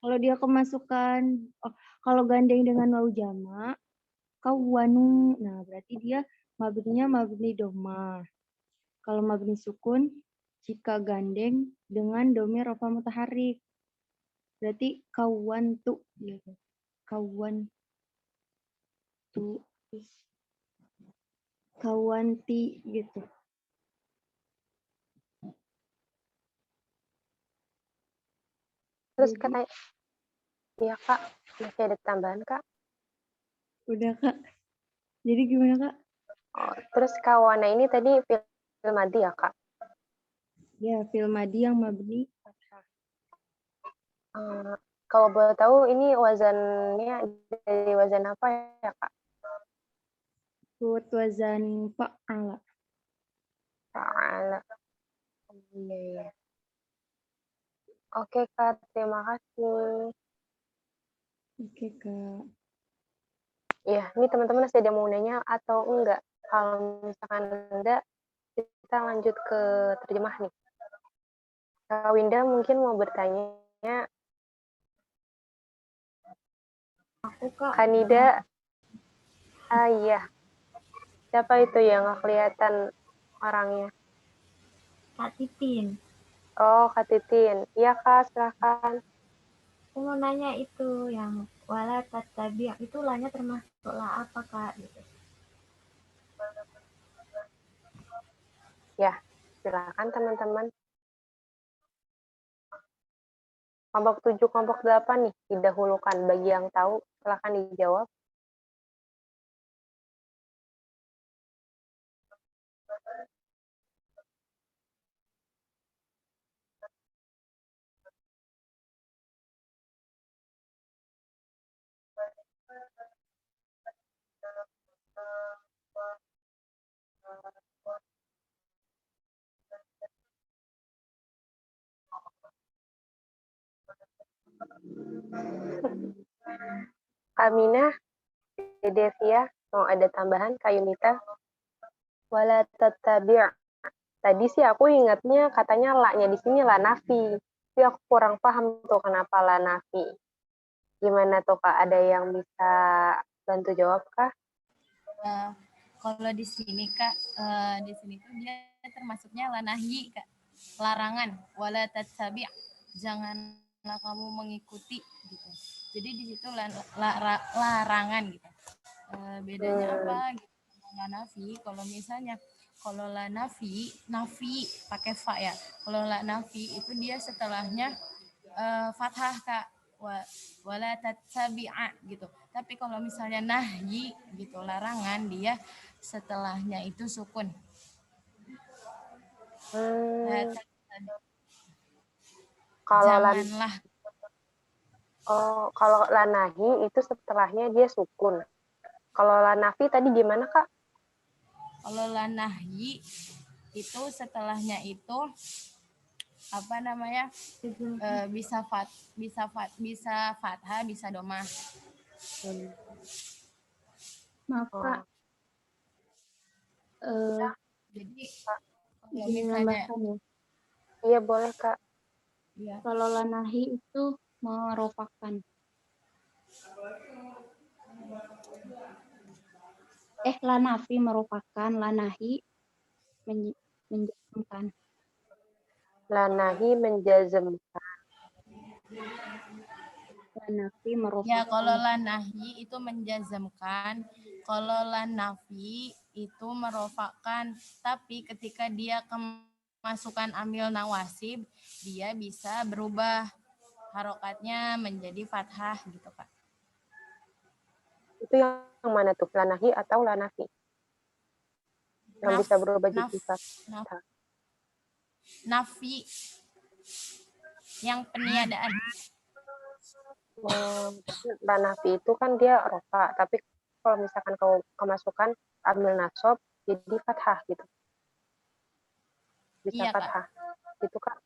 Kalau dia kemasukan, kalau gandeng dengan wawu jamak, kawwanu. Nah, berarti dia mabninya mabni doma. Kalau mabni sukun, jika gandeng dengan domir rofa mutaharik. Berarti kawantu gitu. Kawantu. Kawanti gitu. Terus Jadi, katanya, iya Kak, masih ada tambahan Kak? udah Kak. Jadi gimana Kak? Oh, terus kawana ini tadi fi'il madhi ya Kak? Ya, fi'il madhi yang mabni fathah. Kalau boleh tahu ini wazannya dari wazan apa ya Kak? Buat wazan fa'ala. Fa'ala. Iya. Oke Kak, terima kasih. Oke Kak. Ya, ini teman-teman masih ada mau nanya atau enggak? Kalau misalkan enggak, kita lanjut ke terjemah nih. Kak Winda mungkin mau bertanya. Aku Kak. Kanida, iya. Siapa itu yang nggak kelihatan orangnya? Kak Titin. Oh, Kak Titin. Iya Kak, silakan. Aku mau nanya itu yang wala tattabi' itu lahnya termasuk lah apa Kak? Gitu. Ya, silakan teman-teman. Kelompok 7, kelompok 8 nih, didahulukan. Bagi yang tahu, silakan dijawab. Aminah, Devia, mau ada tambahan? Kak Yunita? Wala tattabi'. Tadi sih aku ingatnya katanya la-nya di sini la nafi. Tapi aku kurang paham tuh kenapa la nafi. Gimana tuh Kak? Ada yang bisa bantu jawab Kak? Kalau di sini Kak, di sini tuh dia termasuknya la nahyi Kak. Larangan, wala tattabi'. Janganlah kamu mengikuti gitu. Jadi di situ larangan gitu. Bedanya apa gitu sama la nafi? Kalau misalnya kalau la nafi pakai fa ya. Kalau la nafi itu dia setelahnya fathah Kak. Wala tattabi'a gitu. Tapi kalau misalnya nahyi gitu, larangan, dia setelahnya itu sukun. Kalau Janganlah. Kalau la nahi itu setelahnya dia sukun. Kalau la nafi tadi gimana Kak? Kalau la nahyi itu setelahnya itu apa namanya? Bisa fathah, bisa domah. Maaf Kak. Jadi kalau misalnya ya. Iya boleh Kak. Ya. Kalau lanahi itu meropakan. Lanafi merupakan, lanahi menjazmkan. Lanahi menjazmkan. Lanafi merupakan. Ya, kalau lanahi itu menjazmkan, kalau lanafi itu merofakan. Tapi ketika dia kemasukan amil nawasib, dia bisa berubah harokatnya menjadi fathah gitu Kak. Itu yang mana tuh? Lanahi atau lanafi? Yang bisa berubah jadi fathah. Nafi. Yang peniadaan. Lanafi itu kan dia rofa, tapi kalau misalkan kau kemasukan amil nasab jadi fathah gitu. Bisa iya, fathah. Gitu Kak.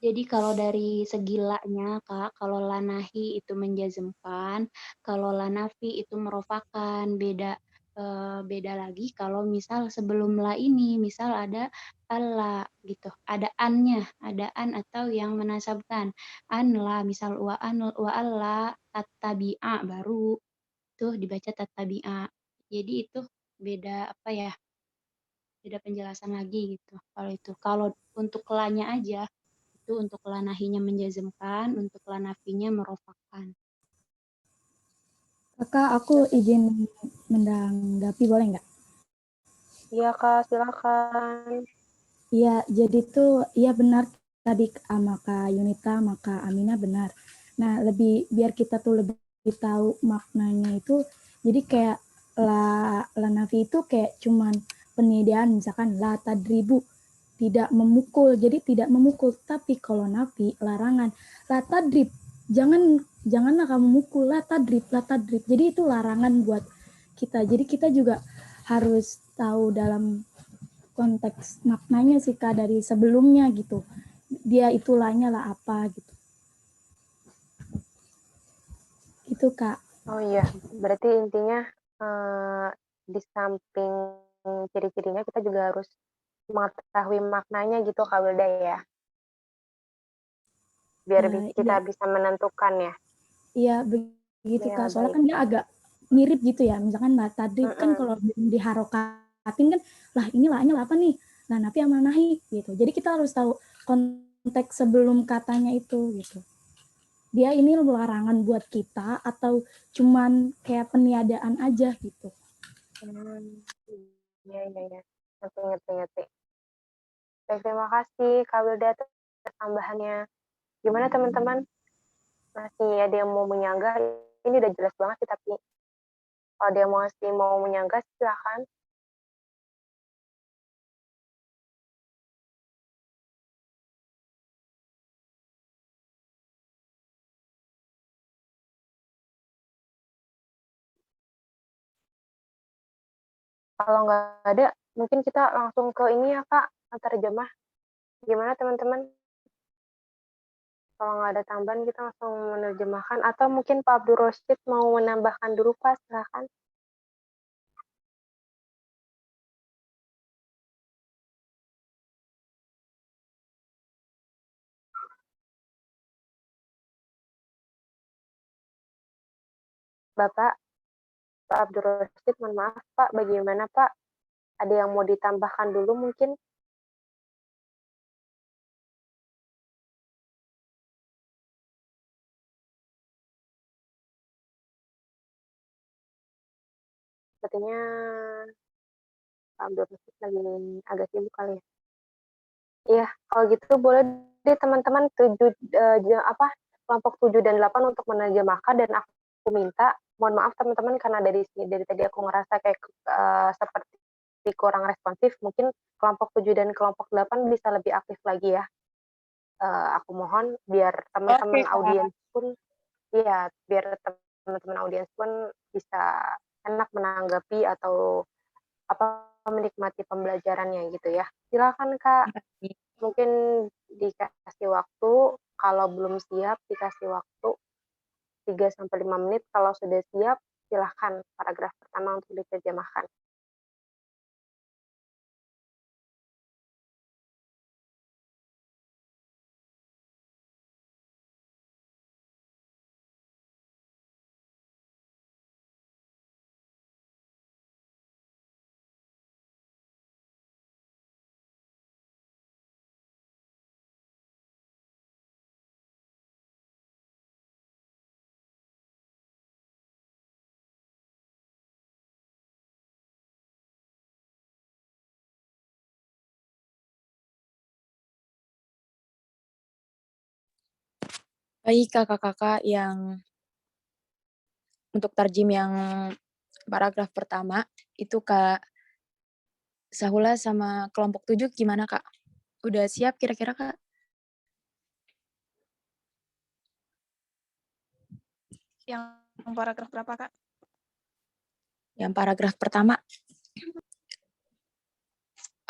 Jadi kalau dari segi la-nya Kak, kalau lanahi itu menjazmkan, kalau lanafi itu merofakan, beda beda lagi kalau misal sebelum la ini, misal ada alla gitu, ada annya, ada an atau yang menasabkan. An la, misal wa alla tattabi'a baru tuh dibaca tattabi'a. Jadi itu beda apa ya? Beda penjelasan lagi gitu. Kalau itu, kalau untuk lanya aja itu untuk la nahinya menjazmkan, untuk la nafinya merofakkan. Kakak, aku izin menanggapi, boleh nggak? Iya Kak, silakan. Iya, jadi tuh iya benar tadi sama Kak Yunita, sama Kak Amina benar. Nah, biar kita tuh lebih tahu maknanya itu, jadi kayak la nafi itu kayak cuman penyediaan, misalkan la tadribu, tidak memukul, jadi tidak memukul. Tapi kalau nafi larangan, la tadrib, janganlah kamu mukul, la tadrib. Jadi itu larangan buat kita. Jadi kita juga harus tahu dalam konteks maknanya sih Kak dari sebelumnya gitu. Dia itu lahnya lah apa gitu. Itu Kak. Oh iya, berarti intinya di samping ciri-cirinya kita juga harus mengetahui maknanya gitu Kak Wilda ya. Biar kita bisa menentukan ya. Iya, begitu Ya, Kak. Soalnya baik. kan dia agak mirip gitu ya. Misalkan lah tadi kan kalau diharokatin kan, lah ini lahnya apa nih? Nah, nafi sama nahi gitu. Jadi kita harus tahu konteks sebelum katanya itu gitu. Dia ini larangan buat kita atau cuman kayak peniadaan aja gitu. Iya. Ngerti. Baik, terima kasih Kak Wilda atas tambahannya. Gimana teman-teman? Masih ada yang mau menyanggah? Ini udah jelas banget sih, tapi kalau ada yang masih mau menyanggah, silakan. Kalau nggak ada, mungkin kita langsung ke ini ya Kak, terjemah. Gimana teman-teman? Kalau nggak ada tambahan, kita langsung menerjemahkan. Atau mungkin Pak Abdul Rosyid mau menambahkan dulu Pak, silakan. Bapak, Pak Abdul Rosyid, mohon maaf Pak, bagaimana Pak? Ada yang mau ditambahkan dulu mungkin? Sepertinya Pak Abdul Rosyid lagi agak sibuk kali ya. Iya, kalau gitu boleh deh teman-teman kelompok 7 dan 8 untuk menerjemahkan, dan aku minta, mohon maaf teman-teman karena dari tadi aku ngerasa kayak seperti kurang responsif, mungkin kelompok 7 dan kelompok 8 bisa lebih aktif lagi ya. Aku mohon biar teman-teman audiens pun, iya, biar teman-teman audiens pun bisa enak menanggapi atau menikmati pembelajarannya gitu ya. Silakan Kak. Mungkin dikasih waktu, kalau belum siap dikasih waktu 3-5 menit, kalau sudah siap silahkan paragraf pertama untuk diterjemahkan. Baik kakak-kakak yang untuk tarjim yang paragraf pertama itu Kak Sahula sama kelompok 7 gimana Kak? Udah siap kira-kira Kak? Yang paragraf berapa, Kak? Yang paragraf pertama.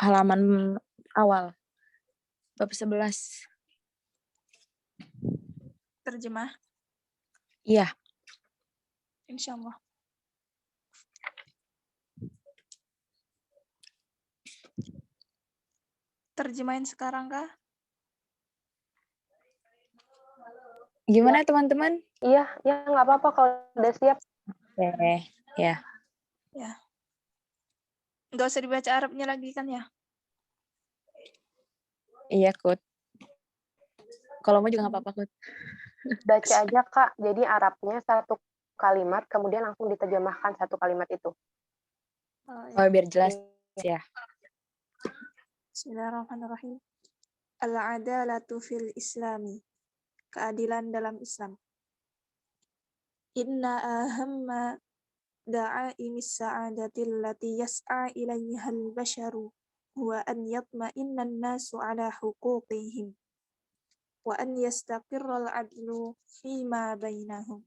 Halaman awal. Bab 11. Terjemah? Iya. Insya Allah. terjemahin sekarang kah? Gimana teman-teman? Iya, ya nggak apa-apa kalau udah siap. Oke, ya. Ya. Nggak usah dibaca Arabnya lagi kan ya? Iya, Kut. Kalau mau juga nggak apa-apa, Kut. Baca aja, Kak. Jadi Arabnya satu kalimat, kemudian langsung diterjemahkan satu kalimat itu. Oh, biar jelas ya. Bismillahirrahmanirrahim. Al-adalatu fil islami. Keadilan dalam Islam. Inna ahamma da'aimis sa'adatil lati yas'a ilaihal basharu huwa an yatma'inna nasu ala huquqihim wa an yastaqirral adlu fima bainahum.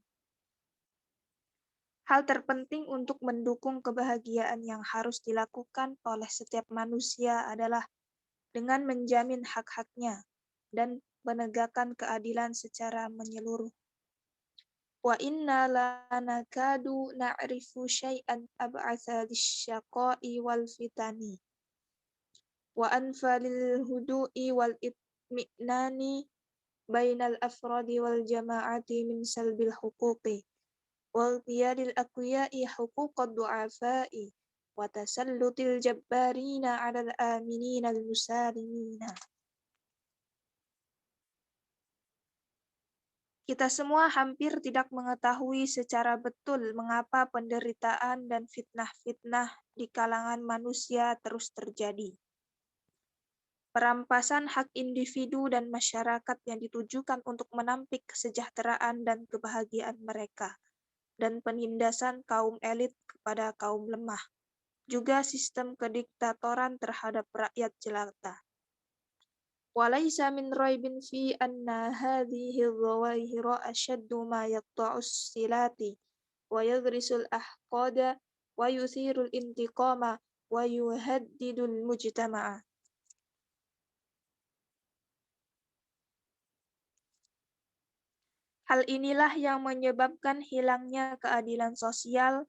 Hal terpenting untuk mendukung kebahagiaan yang harus dilakukan oleh setiap manusia adalah dengan menjamin hak-haknya dan menegakkan keadilan secara menyeluruh. Wa inna lanakadu na'rifu syai'an ab'atha lisyaqa'i wal fitani wa anfalil hudu'i wal itmi'nani bainal afradi wal jama'ati min salbil huquqi wal qiyadil aqwiya'i huquqad du'afa'i wa tasallutil jabbarina 'alal aminina al-musalimina. Kita semua hampir tidak mengetahui secara betul mengapa penderitaan dan fitnah-fitnah di kalangan manusia terus terjadi. Perampasan hak individu dan masyarakat yang ditujukan untuk menampik kesejahteraan dan kebahagiaan mereka, dan penindasan kaum elit kepada kaum lemah, juga sistem kediktatoran terhadap rakyat jelata. Walaysa min raibin fi anna hadhihi dhawahira ashaddu ma yaqta'us silati wa yagrisul ahqada wa yuthirul intiqama wa yuhaddidul mujtama'a. Hal inilah yang menyebabkan hilangnya keadilan sosial,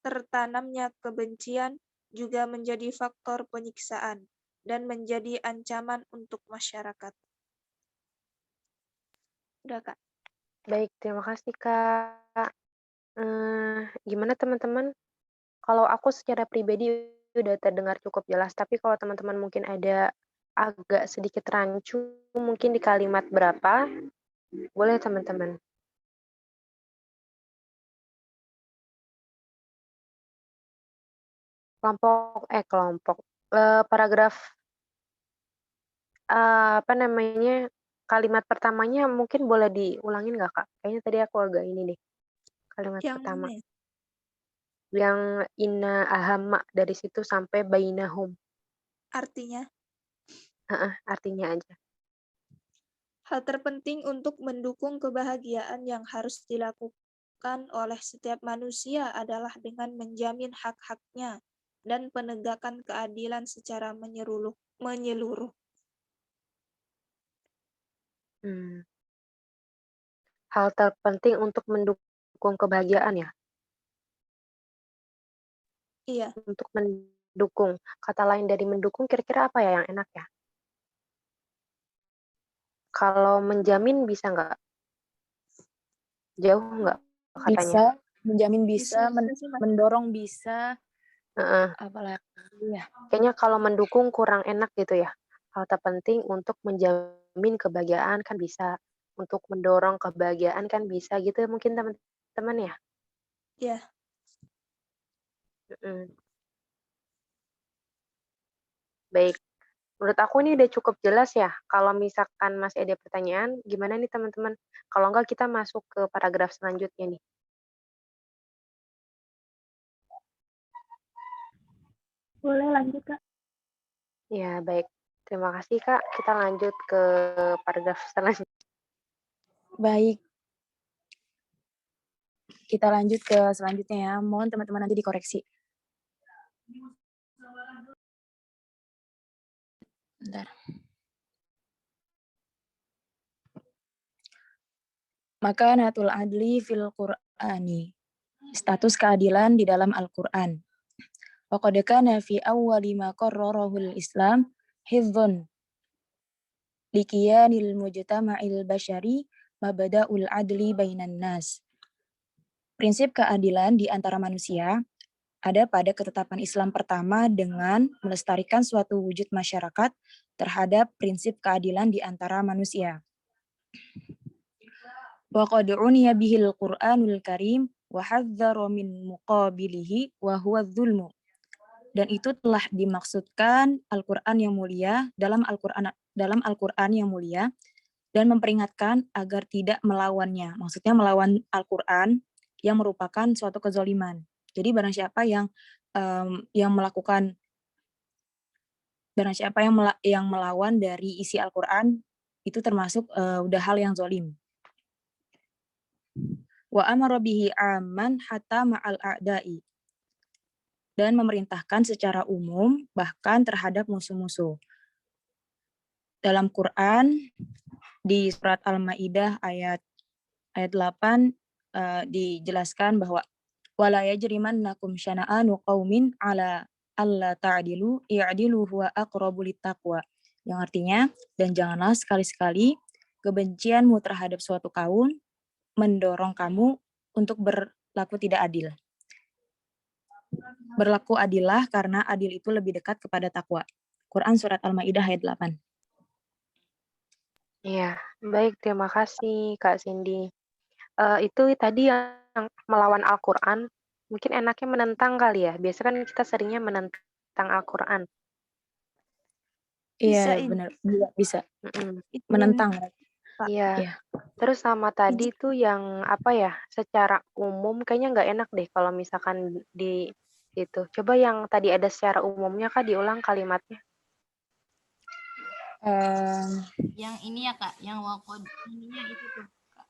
tertanamnya kebencian, juga menjadi faktor penyiksaan dan menjadi ancaman untuk masyarakat. Udah, Kak. Baik, terima kasih, Kak. Gimana teman-teman? Kalau aku secara pribadi udah terdengar cukup jelas, tapi kalau teman-teman mungkin ada agak sedikit rancu, mungkin di kalimat berapa, boleh teman-teman. Paragraf kalimat pertamanya mungkin boleh diulangin nggak, Kak? Kayaknya tadi aku agak ini nih, kalimat Yang pertama. mana ya? Yang inna ahamma dari situ sampai bainahum. Artinya? Artinya aja. Hal terpenting untuk mendukung kebahagiaan yang harus dilakukan oleh setiap manusia adalah dengan menjamin hak-haknya dan penegakan keadilan secara menyeluruh. Hal terpenting untuk mendukung kebahagiaan ya? Iya. Untuk mendukung. Kata lain dari mendukung kira-kira apa ya yang enak ya? Kalau menjamin bisa nggak? Jauh nggak katanya? Bisa, menjamin bisa, mendorong bisa. Apalagi ya. Kayaknya kalau mendukung kurang enak gitu ya. Hal terpenting untuk menjamin kebahagiaan kan bisa. Untuk mendorong kebahagiaan kan bisa gitu mungkin teman-teman ya? Iya. Baik. Menurut aku ini udah cukup jelas ya. Kalau misalkan masih ada pertanyaan, gimana nih teman-teman? Kalau enggak kita masuk ke paragraf selanjutnya nih. Boleh lanjut, Kak. Ya, baik. Terima kasih, Kak. Kita lanjut ke paragraf selanjutnya. Baik. Kita lanjut ke selanjutnya ya. Mohon teman-teman nanti dikoreksi. Bentar. Maka natul adli fil Qur'ani. Status keadilan di dalam Al-Qur'an. Wa qad kana fi awwali ma qarrarahul Islam hifdzun likiyanil mujtama'il basyari mabda'ul adli bainan nas. Prinsip keadilan di antara manusia ada pada ketetapan Islam pertama dengan melestarikan suatu wujud masyarakat terhadap prinsip keadilan di antara manusia. Wa qad uniya bihil Qur'anul Karim wa hadzara min muqabilihi wa huwa dzulmu. Dan itu telah dimaksudkan Al-Qur'an yang mulia dalam Al-Qur'an yang mulia dan memperingatkan agar tidak melawannya. Maksudnya melawan Al-Qur'an yang merupakan suatu kezaliman. Jadi barang siapa yang melawan dari isi Al-Qur'an itu termasuk udah hal yang zalim. Wa amara bihi amman hatta ma'al a'da'i. Dan memerintahkan secara umum bahkan terhadap musuh-musuh. Dalam Quran di surat Al-Maidah ayat 8 dijelaskan bahwa wala yajrimannakum syana'anu qaumin ala alla ta'dilu i'dilu huwa aqrabu littaqwa. Yang artinya, dan janganlah sekali-sekali kebencianmu terhadap suatu kaum mendorong kamu untuk berlaku tidak adil. Berlaku adillah karena adil itu lebih dekat kepada takwa. Quran surat Al-Maidah ayat 8. Iya, baik, terima kasih Kak Cindy. Itu tadi yang melawan Al-Quran, mungkin enaknya menentang kali ya. Biasanya kan kita seringnya menentang Al-Quran. Iya, benar. Bisa. Menentang. Iya. Terus sama tadi tuh yang apa ya, secara umum kayaknya nggak enak deh kalau misalkan di itu. Coba yang tadi ada secara umumnya Kak, diulang kalimatnya. Yang ini ya Kak, yang waqad ininya itu tuh Kak.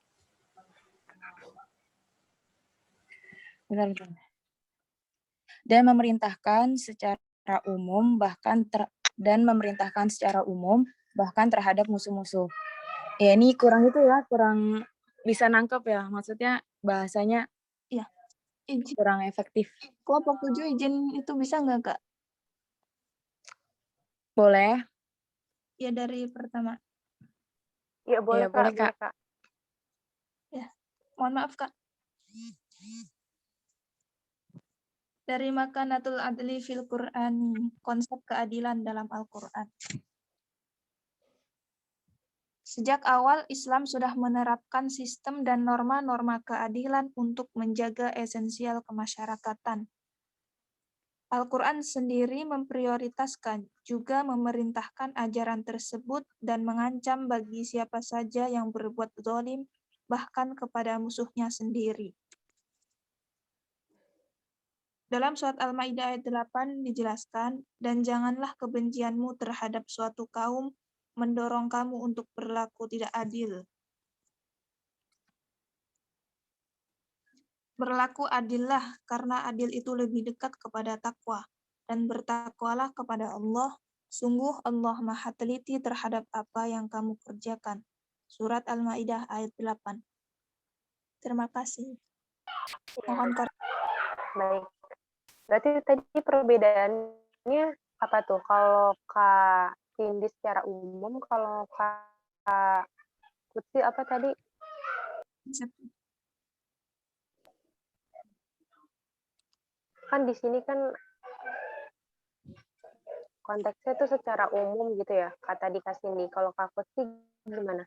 Benar. Dan memerintahkan secara umum bahkan terhadap musuh-musuh. Ya ini kurang bisa nangkep ya. Maksudnya bahasanya Iya. Kurang efektif. Kelompok 7 izin itu bisa nggak Kak? Boleh. Ya dari pertama. Ya boleh, ya, boleh Kak. Ya, mohon maaf Kak. Dari Makanatul Adli fil Qur'an, konsep keadilan dalam Al-Qur'an. Sejak awal Islam sudah menerapkan sistem dan norma-norma keadilan untuk menjaga esensial kemasyarakatan. Al-Quran sendiri memprioritaskan, juga memerintahkan ajaran tersebut dan mengancam bagi siapa saja yang berbuat zalim, bahkan kepada musuhnya sendiri. Dalam surat Al-Maidah ayat 8 dijelaskan, dan janganlah kebencianmu terhadap suatu kaum mendorong kamu untuk berlaku tidak adil. Berlaku adillah, karena adil itu lebih dekat kepada takwa, dan bertakwalah kepada Allah. Sungguh Allah Maha Teliti terhadap apa yang kamu kerjakan. Surat Al-Maidah ayat 8. Terima kasih. Mohon Baik. Berarti tadi perbedaannya apa tuh? Kalau Kak Cindy secara umum, kalau Kak Putri apa tadi? Kan di sini kan konteksnya tuh secara umum gitu ya, kata di Kak Cindy. Kalau Kak Putri gimana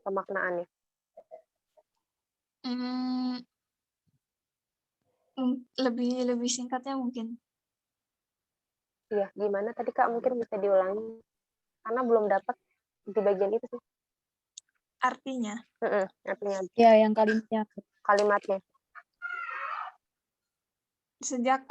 pemaknaannya? Lebih singkatnya mungkin. Iya, gimana tadi Kak? Mungkin bisa diulangi. Karena belum dapat di bagian itu sih. Artinya? Artinya. Ya, yang kalimatnya. Sejak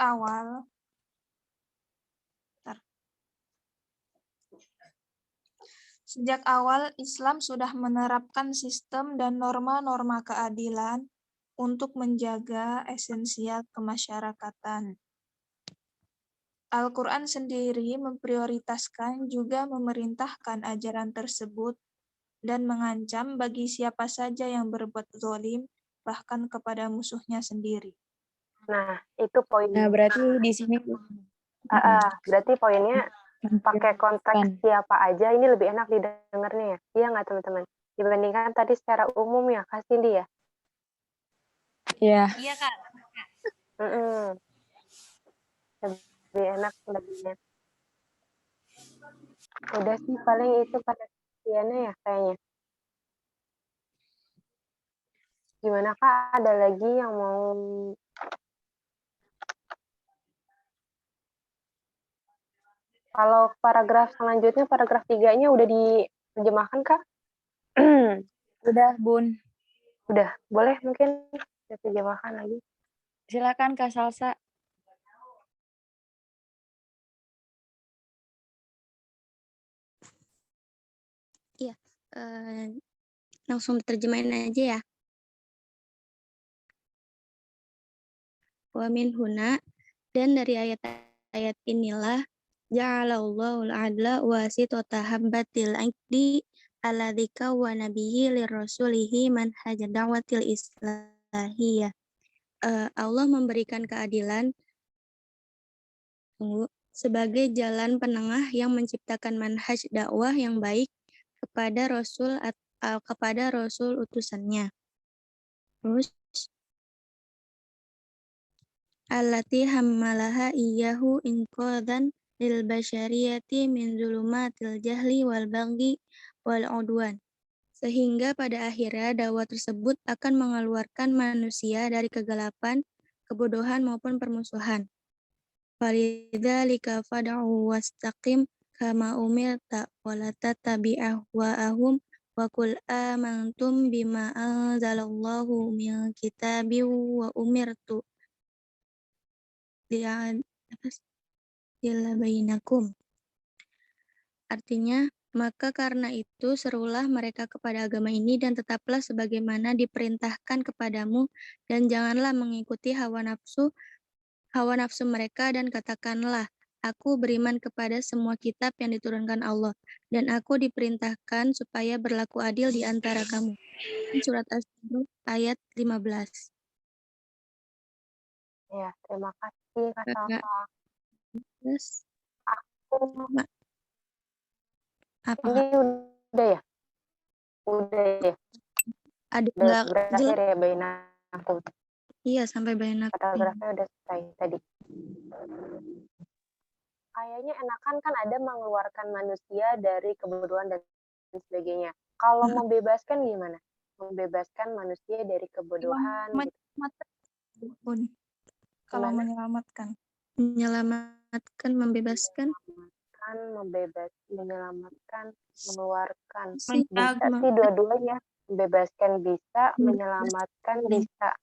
awal Islam sudah menerapkan sistem dan norma-norma keadilan untuk menjaga esensial kemasyarakatan. Al-Quran sendiri memprioritaskan juga memerintahkan ajaran tersebut dan mengancam bagi siapa saja yang berbuat zalim, bahkan kepada musuhnya sendiri. Nah, itu poinnya. Nah, berarti di sini berarti poinnya pakai konteks siapa aja, ini lebih enak didengarnya ya. Iya nggak teman-teman? Dibandingkan tadi secara umum ya, Kak Cindy ya? Iya. Iya, Kak. Mm-mm. Lebih enak, lebih enak. Udah sih paling itu pada kesiannya ya kayaknya. Gimana Kak? Ada lagi yang mau kalau paragraf selanjutnya, paragraf 3-nya udah diterjemahkan Kak? Udah, Bun. Udah, boleh mungkin diterjemahkan lagi. Silakan Kak Salsa. Iya, langsung terjemahin aja ya. Wa min huna, dan dari ayat-ayat inilah ja'alallahu al-'adla wasitata habbatil 'aqdi alladzi kawwana bihi lirrasulihi manhaj da'watil islahiyah. Allah memberikan keadilan sebagai jalan penengah yang menciptakan manhaj dakwah yang baik kepada Rasul utusannya. Terus allati hammalaha iyyahu inqadhan lil basyariyati min zulumatil jahli wal baghi wal udwan. Sehingga pada akhirnya dakwah tersebut akan mengeluarkan manusia dari kegelapan, kebodohan maupun permusuhan. Falidzalika fad'u wastaqim kama umirta wa la tattabi' ahwa'ahum wa qul amantum bima anzalallahu min kitabin wa umirtu liya'dila bainakum. Artinya, maka karena itu serulah mereka kepada agama ini dan tetaplah sebagaimana diperintahkan kepadamu dan janganlah mengikuti hawa nafsu mereka dan katakanlah, aku beriman kepada semua kitab yang diturunkan Allah dan aku diperintahkan supaya berlaku adil di antara kamu. Surat As-Zumar ayat 15. Ya, terima kasih Kak Salsa. Terus Aku apa ini udah ya? Udah ya? ada Udah nggak berakhir jelas? ya bainakum. Iya, sampai bainakum. Paragrafnya udah selesai tadi. Kayaknya enakan kan ada mengeluarkan manusia dari kebodohan dan sebagainya. Kalau membebaskan gimana? Membebaskan manusia dari kebodohan gitu. Kalau Gimana? Menyelamatkan, membebaskan. Menyelamatkan, mengeluarkan. Sih, Bisa sih dua-duanya. Membebaskan bisa, menyelamatkan bisa.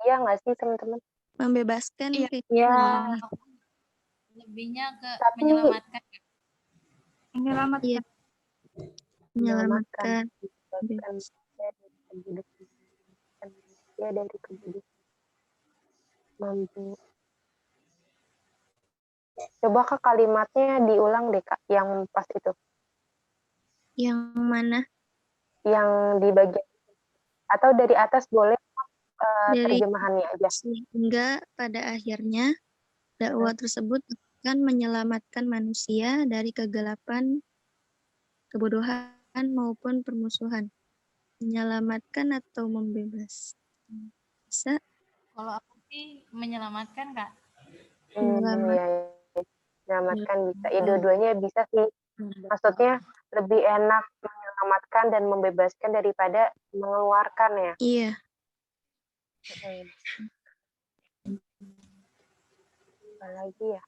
Iya nggak sih teman-teman? Membebaskan Iya. Lebihnya ke Tapi menyelamatkan. Iya. Menyelamatkan. Ya dari kebudukan. Mampu. Coba Kak kalimatnya diulang deh Kak, yang pas itu. Yang mana? Yang di bagian atau dari atas boleh Dari terjemahannya aja. Sehingga pada akhirnya dakwah tersebut akan menyelamatkan manusia dari kegelapan, kebodohan maupun permusuhan. Menyelamatkan atau membebaskan? Bisa? Kalau aku sih menyelamatkan, Kak. Menyelamatkan bisa. Dua-duanya bisa sih. Maksudnya lebih enak menyelamatkan dan membebaskan daripada mengeluarkan ya. Iya. Apalagi ya?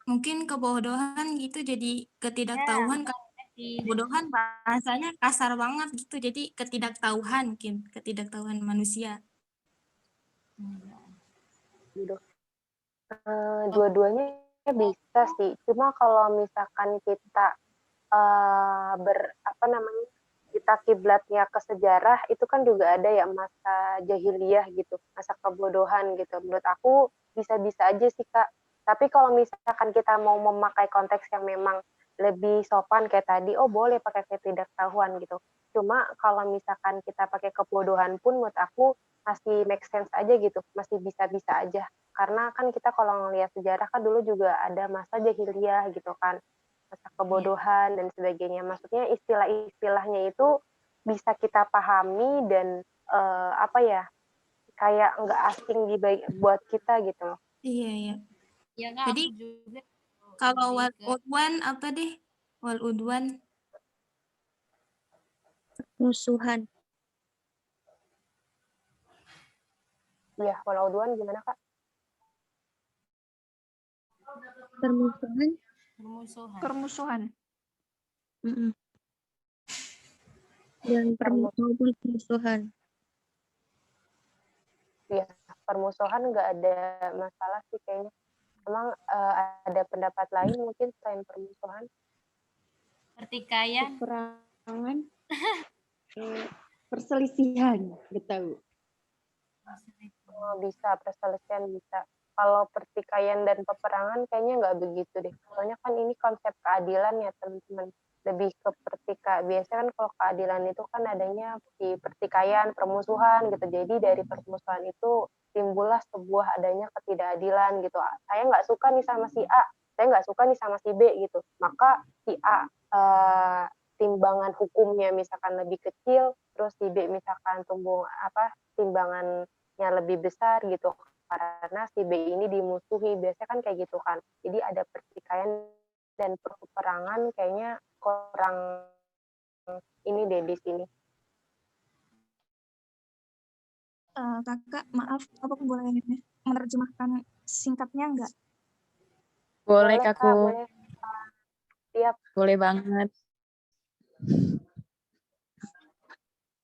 Mungkin kebodohan gitu jadi ketidaktahuan. Kebodohan bahasanya kasar banget gitu, jadi ketidaktahuan mungkin, ketidaktahuan manusia. Dua-duanya bisa sih. Cuma kalau misalkan kita kita kiblatnya ke sejarah, itu kan juga ada ya masa jahiliyah gitu, masa kebodohan gitu. Menurut aku bisa-bisa aja sih Kak. Tapi kalau misalkan kita mau memakai konteks yang memang lebih sopan kayak tadi, oh boleh pakai ketidaktahuan gitu. Cuma kalau misalkan kita pakai kebodohan pun menurut aku masih make sense aja gitu, masih bisa-bisa aja. Karena kan kita kalau ngelihat sejarah kan dulu juga ada masa jahiliyah gitu kan. rasa kebodohan dan sebagainya. Maksudnya istilah-istilahnya itu bisa kita pahami dan apa ya, kayak nggak asing buat kita gitu loh. Iya, iya. Ya Kak, Jadi aku juga kalau lebih wal ke udwan apa deh? Wal udwan Musuhan. Iya, walau udwan gimana Kak? Permusuhan. permusuhan. Permusuhan. Mm-mm. Dan maupun permusuhan. Iya, permusuhan nggak ada masalah sih kayaknya. Emang ada pendapat lain mungkin selain permusuhan? Pertikaian. Peperangan. Perselisihan, betul. Oh, bisa, perselisihan bisa. Kalau pertikaian dan peperangan kayaknya nggak begitu deh. Soalnya kan ini konsep keadilan ya teman-teman. Lebih ke biasanya kan kalau keadilan itu kan adanya di pertikaian, permusuhan gitu. Jadi dari permusuhan itu timbullah sebuah adanya ketidakadilan gitu. Saya nggak suka nih sama si A, saya nggak suka nih sama si B gitu. Maka si A timbangan hukumnya misalkan lebih kecil, terus si B misalkan timbangannya lebih besar gitu karena si B ini dimusuhi. Biasanya kan kayak gitu kan. Jadi ada pertikaian dan peperangan kayaknya kurang ini deh di sini. Kakak, maaf, apa boleh menerjemahkan singkatnya enggak? Boleh, Boleh, Kak, Kak, boleh. Siap. Boleh banget.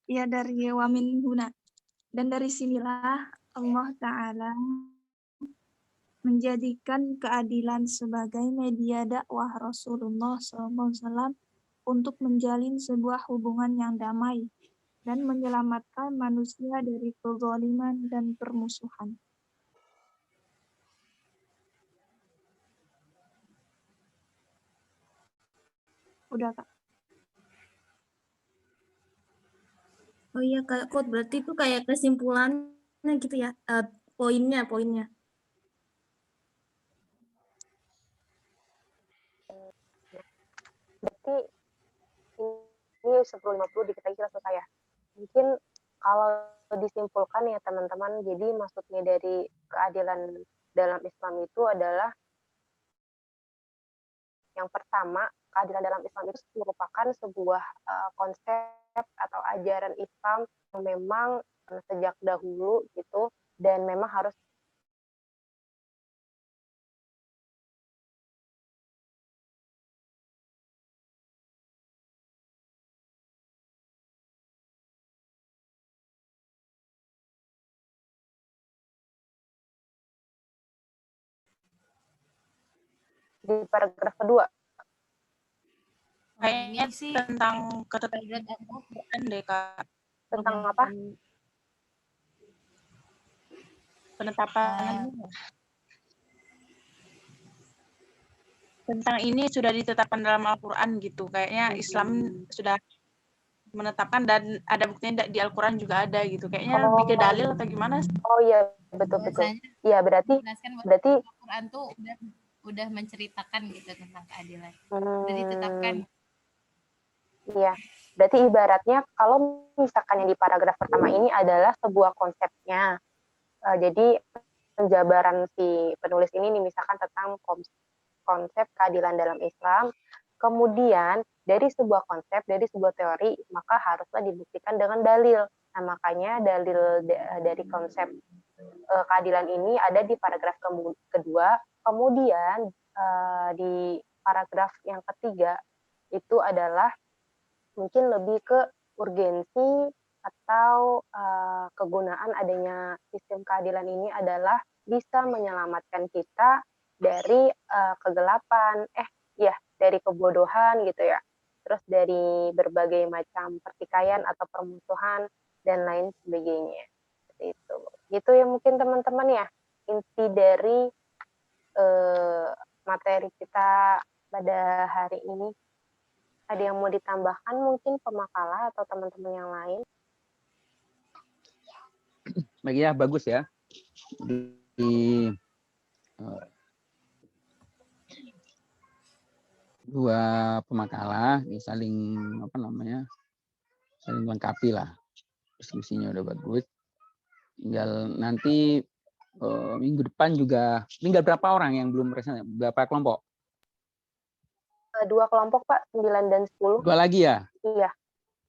Ya, dari wamin huna. Dan dari sinilah Allah Ta'ala menjadikan keadilan sebagai media dakwah Rasulullah SAW untuk menjalin sebuah hubungan yang damai dan menyelamatkan manusia dari kezaliman dan permusuhan. Udah, Kak. Oh iya, Kak, Kod, berarti itu kayak kesimpulannya gitu ya, poinnya. Berarti ini 10.50 dikit lagi langsung saya. Mungkin kalau disimpulkan ya teman-teman, jadi maksudnya dari keadilan dalam Islam itu adalah yang pertama, keadilan dalam Islam itu merupakan sebuah konsep atau ajaran Islam yang memang sejak dahulu gitu dan memang harus di paragraf kedua. Kayaknya sih tentang ketetapan deh Kak. Tentang apa? Penetapan tentang ini sudah ditetapkan dalam Al-Quran gitu. Kayaknya Islam sudah menetapkan dan ada buktinya di Al-Quran juga ada gitu. Kayaknya lebih ke dalil atau gimana? Oh iya, betul. Iya, berarti Al-Quran tuh udah menceritakan gitu tentang keadilan. Udah ditetapkan. Iya, berarti ibaratnya kalau misalkan yang di paragraf pertama ini adalah sebuah konsepnya. Jadi penjabaran si penulis ini nih misalkan tentang konsep keadilan dalam Islam. Kemudian dari sebuah konsep, dari sebuah teori, maka haruslah dibuktikan dengan dalil. Nah, makanya dalil dari konsep keadilan ini ada di paragraf kedua. Kemudian di paragraf yang ketiga itu adalah mungkin lebih ke urgensi atau kegunaan adanya sistem keadilan ini adalah bisa menyelamatkan kita dari kegelapan, dari kebodohan gitu ya. Terus dari berbagai macam pertikaian atau permusuhan dan lain sebagainya. Seperti itu. Gitu ya mungkin teman-teman ya, inti dari materi kita pada hari ini. Ada yang mau ditambahkan mungkin pemakalah atau teman-teman yang lain? Ya, bagus ya. Dua makalah, saling apa namanya, saling melengkapi lah. Diskusinya udah bagus. Tinggal nanti minggu depan juga, tinggal berapa orang yang belum presentasi? Berapa kelompok? 2 kelompok Pak, 9 dan 10. 2 lagi ya? Iya.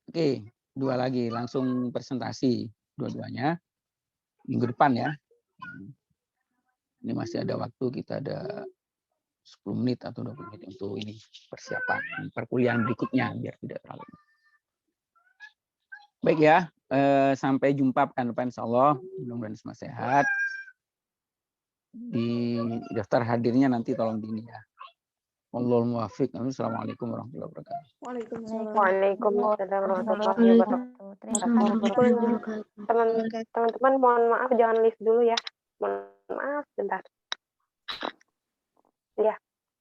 Oke, 2 lagi langsung presentasi dua-duanya minggu depan ya. Ini masih ada waktu, kita ada 10 menit atau 20 menit untuk ini persiapan perkuliahan berikutnya biar tidak terlalu. Baik ya, sampai jumpa pekan depan insyaallah. Mudah-mudahan semua sehat. Di daftar hadirnya nanti tolong di ini ya. Wallahul muwaffiq. Assalamualaikum warahmatullahi wabarakatuh. Waalaikumsalam warahmatullahi wabarakatuh. Teman-teman mohon maaf jangan lift dulu ya. Mohon maaf bentar. Ya,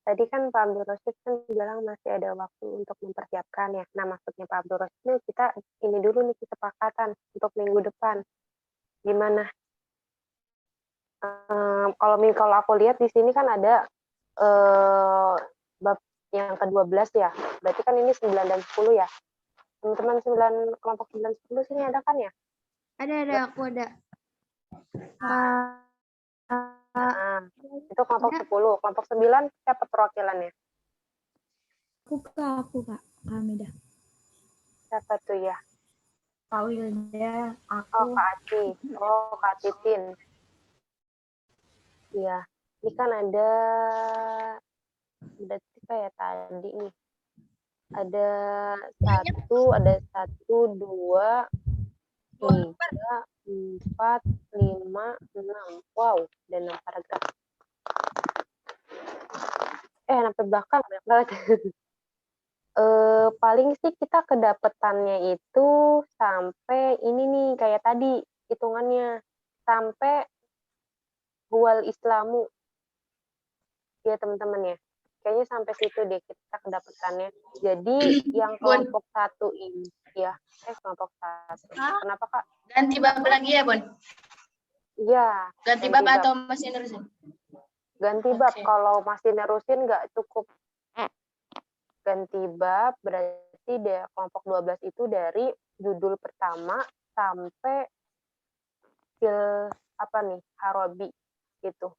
tadi kan Pak Abdul Rosyid kan bilang masih ada waktu untuk mempersiapkan ya. Nah, maksudnya Pak Abdul Rosyid kita ini dulu nih kesepakatan untuk minggu depan. Gimana? Kalau aku lihat di sini kan ada bab yang ke-12 ya. Berarti kan ini 9 dan 10 ya. Teman-teman 9 kelompok 9 10 sini ada kan ya? Ada, aku ada. Nah, itu kelompok 10. Kelompok 9 siapa perwakilannya? Aku Kak Hamidah. Siapa tuh ya? Kak Wilda, aku. Oh, Kak Ati. Oh, Kak Titin. Iya. Ini kan ada berarti kayak tadi nih. Ada 1, ada 1, 2, 3, 4, 5, 6. Wow, ada 6 paragraf. Sampai belakang banget. Paling sih kita kedapetannya itu sampai ini nih kayak tadi hitungannya sampai huwal islamu ya teman-teman ya. Kayaknya sampai situ deh kita kedapetannya. Jadi yang kelompok 1 ini ya, kelompok 1. Kenapa Kak? Ganti bab lagi ya, Bun? Iya. Ganti bab atau masih nerusin? Ganti bab. Kalau masih nerusin nggak cukup. Ganti bab berarti kelompok 12 itu dari judul pertama sampai Harabi gitu.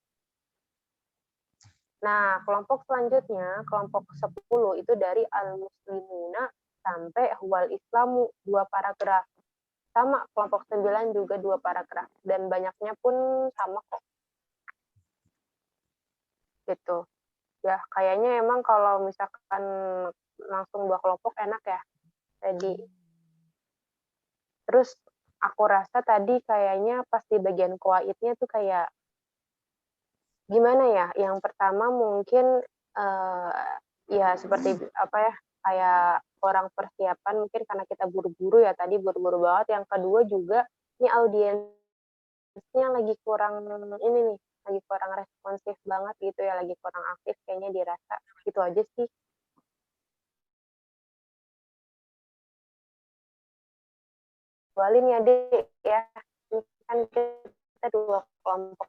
Nah, kelompok selanjutnya, kelompok 10 itu dari al-muslimuna sampai huwal islamu 2 paragraf. Sama kelompok 9 juga 2 paragraf dan banyaknya pun sama kok. Gitu. Ya, kayaknya emang kalau misalkan langsung 2 kelompok enak ya. Tadi. Terus aku rasa tadi kayaknya pas di bagian qawaidnya tuh kayak gimana ya? Yang pertama mungkin ya seperti kayak orang persiapan mungkin karena kita buru-buru ya tadi buru-buru banget. Yang kedua juga ini audiensnya lagi kurang ini nih, lagi kurang responsif banget gitu ya, lagi kurang aktif kayaknya dirasa. Itu aja sih. Walin ya Dek ya. Ini kan kita 2 kelompok